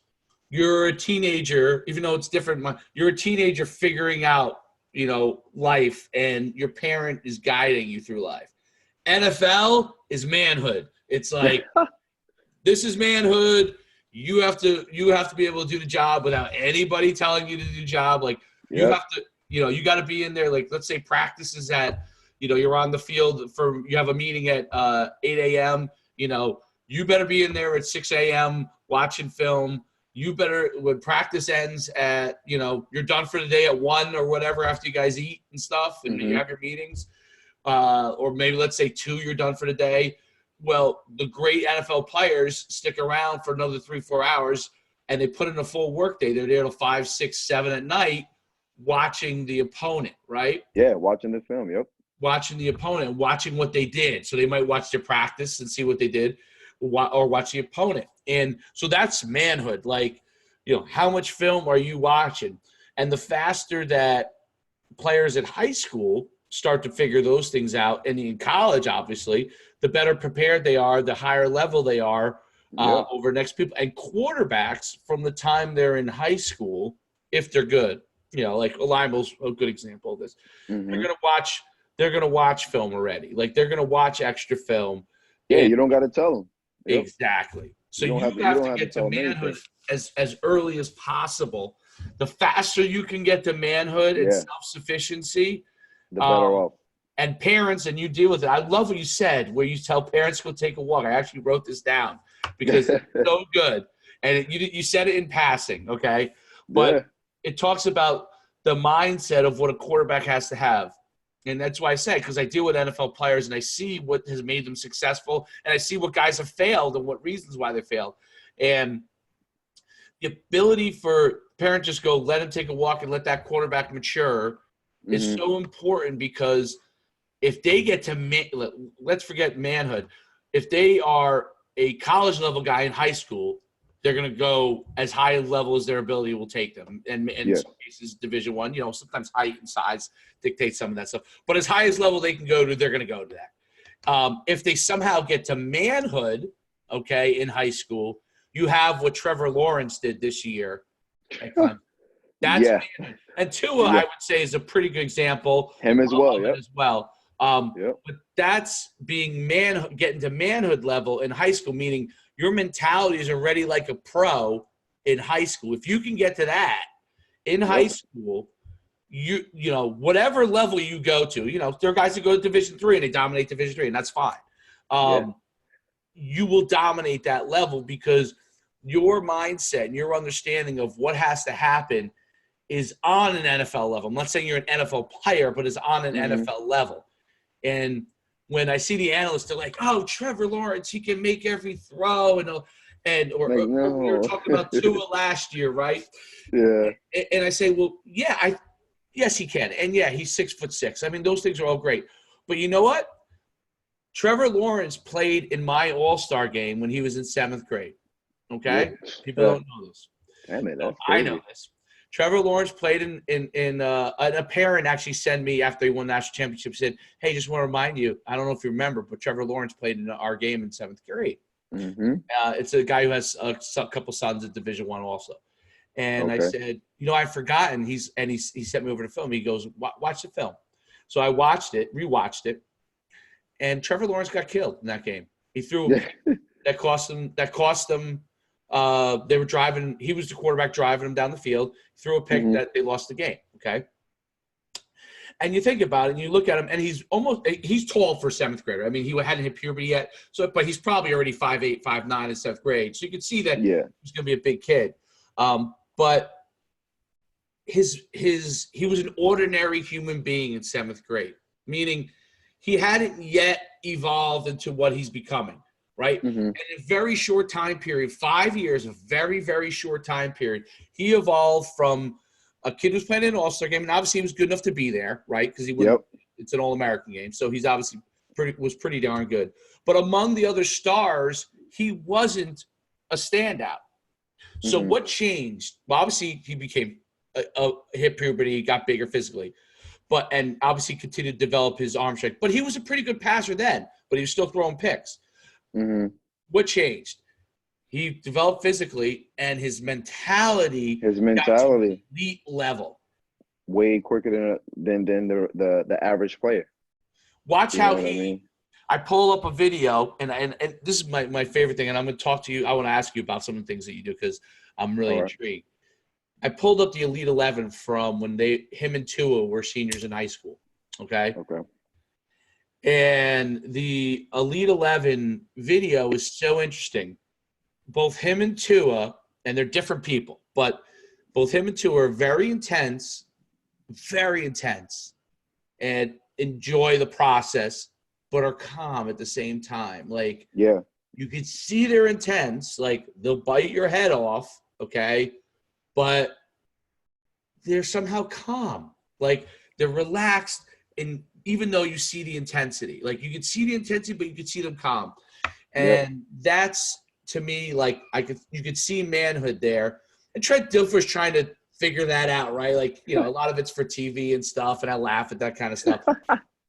you're a teenager, even though it's different. You're a teenager figuring out, you know, life, and your parent is guiding you through life. NFL is manhood. It's like, this is manhood. You have to be able to do the job without anybody telling you to do the job. Like you have to, you know, you got to be in there. Like, let's say practice is at, you know, you're on the field you have a meeting at 8 a.m. You know, you better be in there at 6 a.m. watching film. You better, when practice ends at, you know, you're done for the day at 1 or whatever after you guys eat and stuff and you have your meetings, or maybe let's say 2, you're done for the day. Well, the great NFL players stick around for another 3-4 hours, and they put in a full work day. They're there till 5, 6, 7 at night watching the opponent, right? Yeah, watching the film, Watching the opponent, watching what they did. So they might watch their practice and see what they did, or watch the opponent. And so that's manhood. Like, you know, how much film are you watching? And the faster that players at high school start to figure those things out, and in college, obviously, the better prepared they are, the higher level they are over next people. And quarterbacks, from the time they're in high school, if they're good, you know, like Limel's a good example of this. They're gonna watch film already. Like, they're gonna watch extra film. Yeah, you don't got to tell them. Exactly. So you have to get to manhood as early as possible. the faster you can get to manhood and Yeah. self-sufficiency, The better off. and parents, and you deal with it. I love what you said, where you tell parents to go take a walk. I actually wrote this down because it's so good. And you said it in passing, okay? But Yeah. it talks about the mindset of what a quarterback has to have. And that's why I say, because I deal with NFL players and I see what has made them successful, and I see what guys have failed and what reasons why they failed. And the ability for parents just go, let him take a walk and let that quarterback mature is so important, because if they get to let's forget manhood. If they are a college level guy in high school, they're going to go as high a level as their ability will take them. And in some cases, Division I, sometimes height and size dictate some of that stuff. But as high as level they can go to, they're going to go to that. If they somehow get to manhood, okay, in high school, you have what Trevor Lawrence did this year at Clemson. That's manhood. And Tua, I would say, is a pretty good example. Him as well, as well. But that's getting to manhood level in high school, meaning your mentality is already like a pro in high school. If you can get to that in high school, you whatever level you go to, there are guys that go to Division III and they dominate Division III, and that's fine. You will dominate that level because your mindset and your understanding of what has to happen is on an NFL level. I'm not saying you're an NFL player, but is on an NFL level. And when I see the analysts, they're like, "Oh, Trevor Lawrence, he can make every throw," or we were talking about Tua last year, right? Yeah. And I say, well, yes, he can, and he's 6'6". I mean, those things are all great, but you know what? Trevor Lawrence played in my All-Star game when he was in 7th grade. Okay, people don't know this. Damn it, that's I know this. Trevor Lawrence played in a parent actually sent me after he won national championship, said, "Hey, just want to remind you, I don't know if you remember, but Trevor Lawrence played in our game in 7th grade." It's a guy who has a couple sons at Division I also. And I said, I've forgotten. He sent me over the film. He goes, "Watch the film." So I watched it, rewatched it, and Trevor Lawrence got killed in that game. He threw that cost them. They were driving. He was the quarterback driving them down the field. Threw a pick that they lost the game. Okay. And you think about it, and you look at him, and he's tall for a 7th grader. I mean, he hadn't hit puberty yet, but he's probably already 5'8", 5'9" in 7th grade. So you can see that he's going to be a big kid. But he was an ordinary human being in 7th grade, meaning he hadn't yet evolved into what he's becoming. Right? And in a very short time period, 5 years, a very, very short time period, he evolved from a kid who's playing in an All-Star game, and obviously he was good enough to be there, right? Because it's an All-American game, so he's obviously was pretty darn good. But among the other stars, he wasn't a standout. So what changed? Well, obviously he became hit puberty, he got bigger physically, and obviously continued to develop his arm strength. But he was a pretty good passer then, but he was still throwing picks. What changed? He developed physically, and his mentality got to an elite level, way quicker than the average player. Watch how I pull up a video, and this is my favorite thing, and I'm going to talk to you. I want to ask you about some of the things that you do because I'm really intrigued. I pulled up the Elite 11 from when him and Tua were seniors in high school. Okay. And the Elite 11 video is so interesting. Both him and Tua, and they're different people, but both him and Tua are very intense, and enjoy the process, but are calm at the same time. Like, you can see they're intense, like they'll bite your head off, okay? But they're somehow calm. Like, they're relaxed, and even though you see the intensity. Like, you can see the intensity, but you can see them calm. And that's, to me, like, you could see manhood there. And Trent Dilfer's trying to figure that out, right? Like, a lot of it's for TV and stuff, and I laugh at that kind of stuff.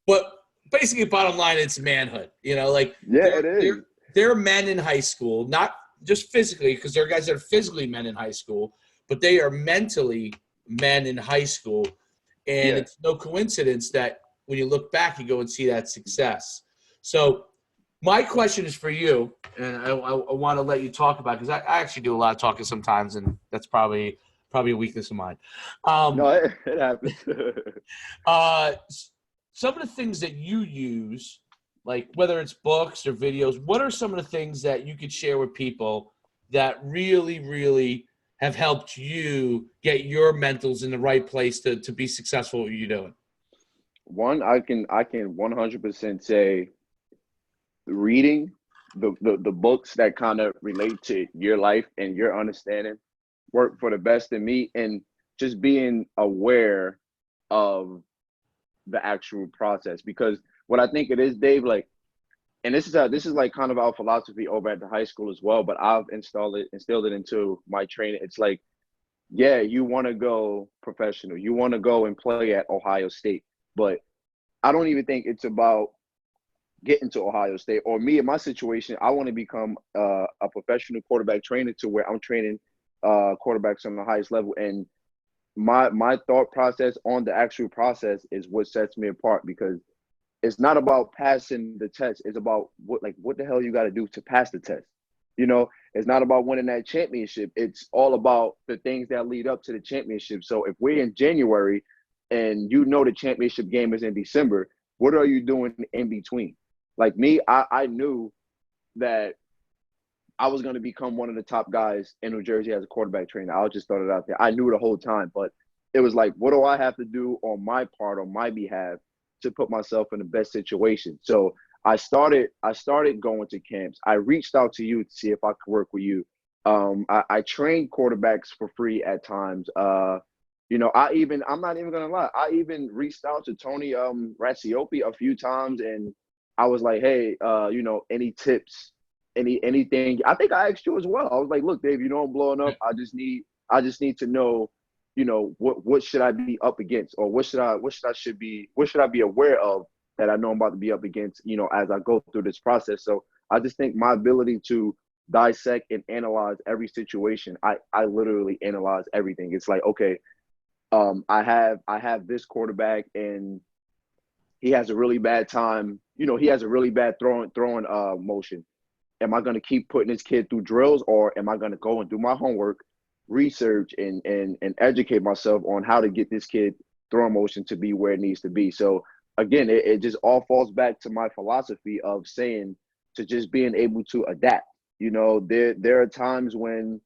But basically, bottom line, it's manhood. It is. They're men in high school, not just physically, because there are guys that are physically men in high school, but they are mentally men in high school. And it's no coincidence that when you look back, you go and see that success. So my question is for you, and I want to let you talk about, because I actually do a lot of talking sometimes, and that's probably Probably a weakness of mine. No, it happens. Some of the things that you use, like whether it's books or videos, what are some of the things that you could share with people that really, really have helped you get your mentals in the right place to be successful at what you're doing? One, I can 100% say reading the books that kind of relate to your life and your understanding work for the best in me, and just being aware of the actual process. Because what I think it is, Dave, like, and this is like kind of our philosophy over at the high school as well, but I've instilled it into my training. It's like, yeah, you want to go professional, you want to go and play at Ohio State, but I don't even think it's about getting to Ohio State. Or me in my situation, I want to become a professional quarterback trainer to where I'm training quarterbacks on the highest level. And my thought process on the actual process is what sets me apart, because it's not about passing the test. It's about what the hell you got to do to pass the test. You know, it's not about winning that championship. It's all about the things that lead up to the championship. So if we're in January and you know the championship game is in December, what are you doing in between? Like me, I knew that I was going to become one of the top guys in New Jersey as a quarterback trainer. I'll just throw it out there. I knew the whole time, but it was like, what do I have to do on my part, on my behalf, to put myself in the best situation? So I started going to camps. I reached out to you to see if I could work with you. I trained quarterbacks for free at times. I'm not even gonna lie, I even reached out to Tony Ratsiopi a few times, and I was like, hey, any tips, anything. I think I asked you as well. I was like, look, Dave, I'm blowing up. I just need to know, what should I be up against, or what should I be aware of that I know I'm about to be up against, as I go through this process. So I just think my ability to dissect and analyze every situation, I literally analyze everything. It's like, okay, I have this quarterback, and he has a really bad time. He has a really bad throwing motion. Am I going to keep putting this kid through drills, or am I going to go and do my homework, research, and educate myself on how to get this kid throwing motion to be where it needs to be? So again, it just all falls back to my philosophy of saying, to just being able to adapt. There are times when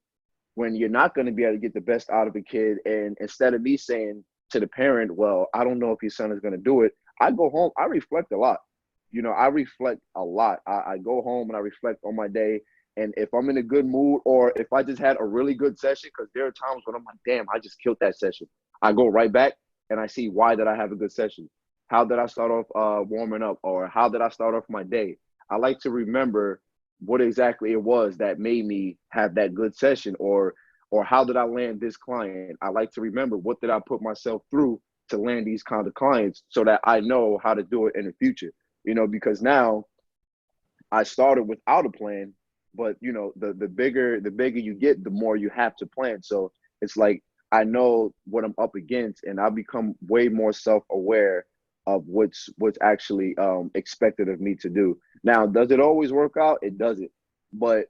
you're not going to be able to get the best out of a kid, and instead of me saying to the parent, well, I don't know if your son is going to do it, I go home, I reflect a lot. I reflect a lot. I go home and I reflect on my day. And if I'm in a good mood, or if I just had a really good session, because there are times when I'm like, damn, I just killed that session, I go right back and I see, why did I have a good session? How did I start off warming up? Or how did I start off my day? I like to remember what exactly it was that made me have that good session, or how did I land this client? I like to remember, what did I put myself through to land these kind of clients, so that I know how to do it in the future. Because now I started without a plan, but the bigger you get, the more you have to plan. So it's like, I know what I'm up against, and I become way more self-aware of what's actually expected of me to do. Now, does it always work out? It doesn't. But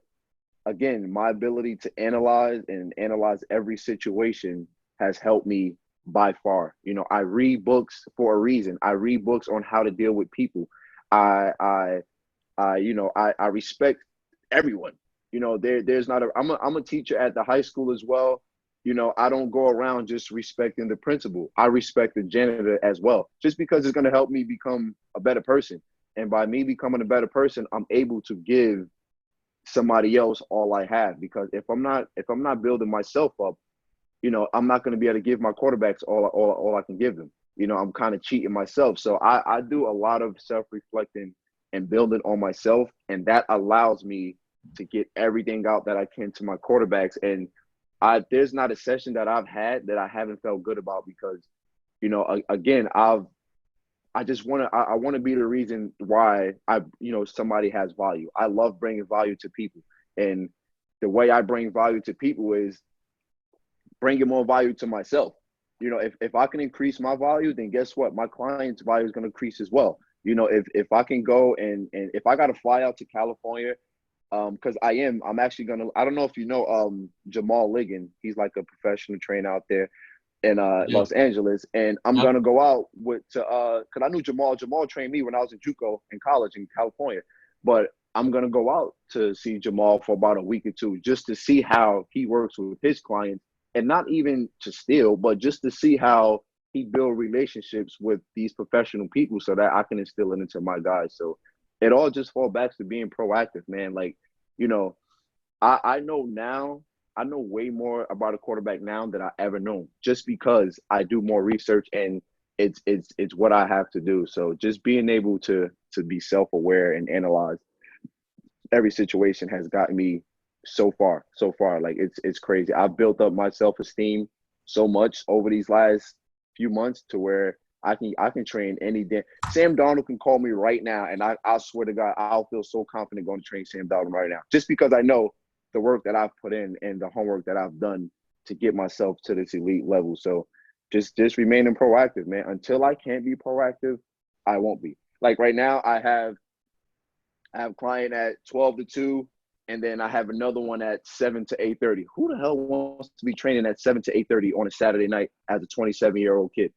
again, my ability to analyze every situation has helped me by far. I read books for a reason. I read books on how to deal with people. I respect everyone. There's not I'm a teacher at the high school as well. I don't go around just respecting the principal. I respect the janitor as well, just because it's going to help me become a better person. And by me becoming a better person, I'm able to give somebody else all I have. Because if I'm not building myself up, I'm not going to be able to give my quarterbacks all I can give them. I'm kind of cheating myself. So I do a lot of self-reflecting and building on myself, and that allows me to get everything out that I can to my quarterbacks. And there's not a session that I've had that I haven't felt good about, because again, I want to be the reason why somebody has value. I love bringing value to people, and the way I bring value to people is bringing more value to myself. If I can increase my value, then guess what? My client's value is going to increase as well. If I can go and if I got to fly out to California Because I'm actually gonna. I don't know if you know Jamal Ligon. He's like a professional trainer out there in Yeah. Los Angeles, and I'm Yep. gonna go out with to because I knew Jamal. Jamal trained me when I was in JUCO in college in California, but I'm gonna go out to see Jamal for about a week or two just to see how he works with his clients, and not even to steal, but just to see how he build relationships with these professional people, so that I can instill it into my guys. So it all just falls back to being proactive, man. Like, you know, I know now, I know way more about a quarterback now than I ever known, just because I do more research and it's what I have to do. So just being able to be self-aware and analyze every situation has gotten me so far, so far. Like it's crazy. I've built up my self-esteem so much over these last few months to where I can train any day. Sam Darnold can call me right now, and I swear to God, I'll feel so confident going to train Sam Darnold right now, just because I know the work that I've put in and the homework that I've done to get myself to this elite level. So just remaining proactive, man. Until I can't be proactive, I won't be. Like right now, I have a client at 12 to 2, and then I have another one at 7 to 8:30. Who the hell wants to be training at 7 to 8:30 on a Saturday night as a 27-year-old kid?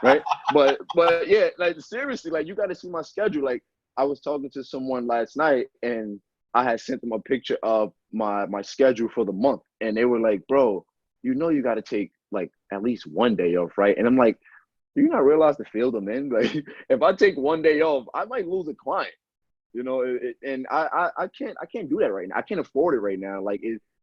Right? But yeah, like seriously, like you got to see my schedule. Like I was talking to someone last night, and I had sent them a picture of my schedule for the month, and they were like, "Bro, you got to take like at least one day off, right?" And I'm like, "Do you not realize the field I'm in? Like, if I take one day off, I might lose a client." And I can't do that right now. I can't afford it right now.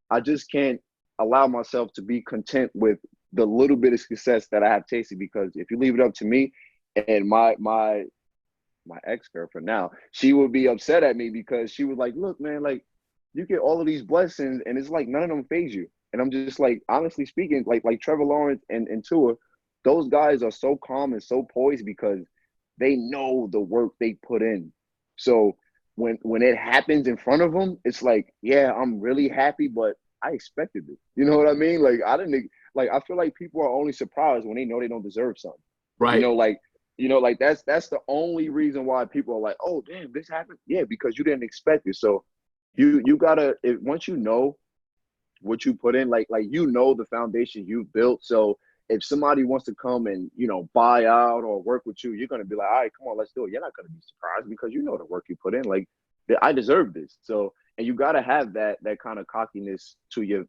I just can't allow myself to be content with the little bit of success that I have tasted, because if you leave it up to me and my ex-girlfriend now, she would be upset at me because she was like, look, man, like you get all of these blessings and it's like none of them phase you. And I'm just like, honestly speaking, like Trevor Lawrence and Tua, those guys are so calm and so poised because they know the work they put in. So when it happens in front of them, it's like, yeah, I'm really happy, but I expected it. You know what I mean? Like I didn't like I feel like people are only surprised when they know they don't deserve something. You Right. know, like like that's the only reason why people are like, oh damn, this happened. Yeah, because you didn't expect it. So you gotta once you know what you put in, like the foundation you built. So if somebody wants to come and buy out or work with you, you're gonna be like, all right, come on, let's do it. You're not gonna be surprised because you know the work you put in. Like I deserve this. So and you gotta have that kind of cockiness to your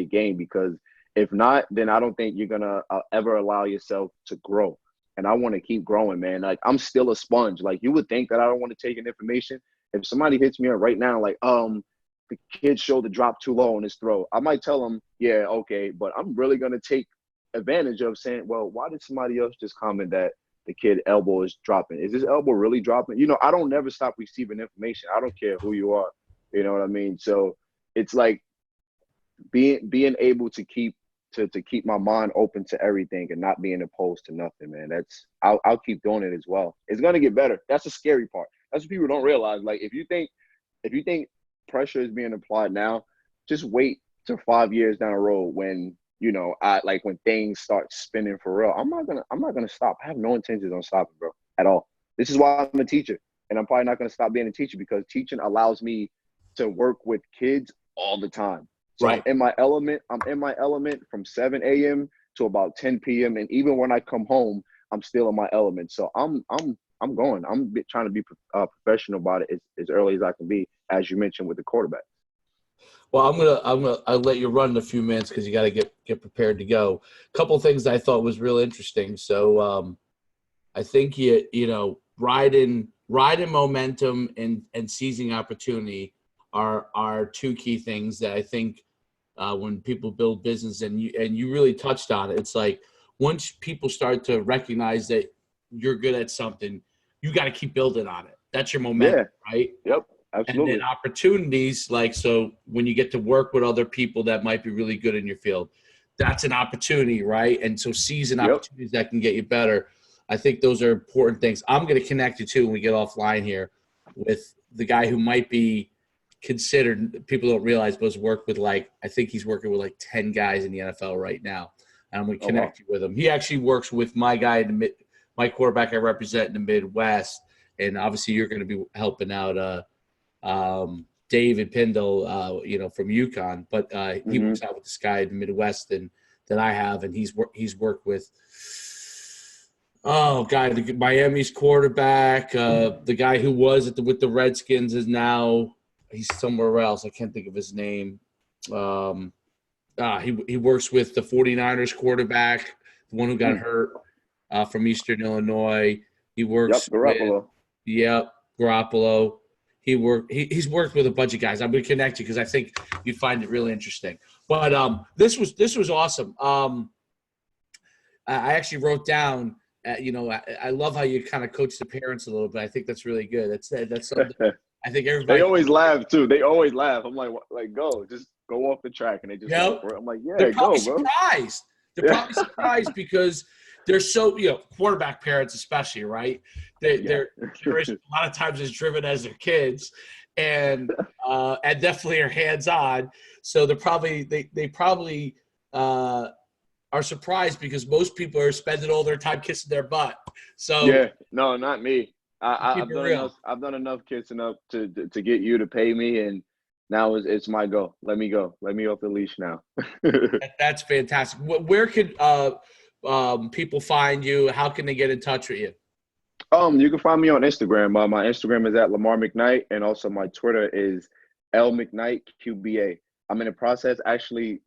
game, because if not, then I don't think you're gonna ever allow yourself to grow. And I want to keep growing, man. Like I'm still a sponge. Like you would think that I don't want to take in information. If somebody hits me up right now, like the kid's shoulder dropped too low on his throw, I might tell him, yeah, okay, but I'm really gonna take advantage of saying, well, why did somebody else just comment that the kid elbow is dropping? Is his elbow really dropping? I don't never stop receiving information. I don't care who you are. You know what I mean? So it's like being able to keep my mind open to everything and not being opposed to nothing, man. I'll keep doing it as well. It's gonna get better. That's the scary part. That's what people don't realize. Like if you think pressure is being applied now, just wait till 5 years down the road when I like when things start spinning for real. I'm not gonna stop. I have no intentions on stopping, bro, at all. This is why I'm a teacher, and I'm probably not gonna stop being a teacher because teaching allows me to work with kids all the time. So I'm Right. in my element. I'm in my element from 7 a.m. to about 10 p.m. And even when I come home, I'm still in my element. So I'm going. Trying to be professional about it as early as I can be, as you mentioned with the quarterback. Well, I'll let you run in a few minutes because you got to get prepared to go. A couple of things I thought was real interesting. So I think riding momentum and seizing opportunity are two key things that I think when people build business, and you really touched on it. It's like once people start to recognize that you're good at something, you got to keep building on it. That's your momentum, Yeah. right? Yep. And then Absolutely. opportunities, like, so when you get to work with other people that might be really good in your field, that's an opportunity, right? And so seizing Yep. opportunities that can get you better. I think those are important things. I'm going to connect you too when we get offline here with the guy who might be considered, people don't realize, but work with I think he's working with like 10 guys in the NFL right now. And I'm going to Oh wow. connect you with him. He actually works with my guy my quarterback I represent in the Midwest. And obviously you're going to be helping out David Pindle, from UConn, but he Hmm. works out with this guy in the Midwest that I have, and he's worked with. Oh, God, Miami's quarterback, the guy who was with the Redskins is now he's somewhere else. I can't think of his name. He works with the 49ers quarterback, the one who got hurt from Eastern Illinois. He works Yep, with Garoppolo. Garoppolo. He's worked with a bunch of guys. I'm going to connect you because I think you'd find it really interesting. But this was awesome. I actually wrote down. I love how you kind of coach the parents a little bit. I think that's really good. That's something I think They everybody. always laugh too. They always laugh. I'm like, go, just go off the track, and they just go for it. I'm like, They're yeah, probably go, bro. surprised. They're Yeah. probably surprised because they're so quarterback parents especially, right? They're curious a lot of times as driven as their kids, and definitely are hands on. So they probably are surprised because most people are spending all their time kissing their butt. So Yeah, no, not me. keep I've it done real. enough. I've done enough kissing up to get you to pay me, and now it's my go. Let me go. Let me off the leash now. That's fantastic. Where could people find you? How can they get in touch with you? You can find me on Instagram. My Instagram is at Lamar Mcknight, and also my Twitter is L Mcknight QBA. I'm in the process. Actually,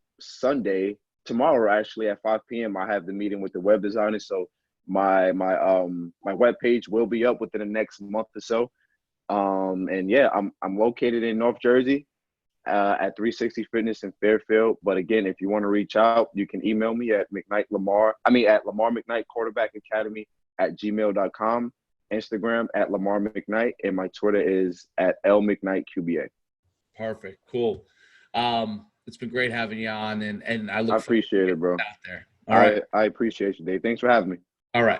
tomorrow, actually at 5 p.m. I have the meeting with the web designer. So my web page will be up within the next month or so. And yeah, I'm located in North Jersey, at 360 Fitness in Fairfield. But again, if you want to reach out, you can email me at at Lamar Mcknight Quarterback Academy at gmail.com, Instagram at Lamar Mcknight, and my Twitter is at L Mcknight QBA. Perfect. Cool. It's been great having you on, and I I look forward to appreciate it, getting bro. out there. All right. I appreciate you, Dave. Thanks for having me. All right.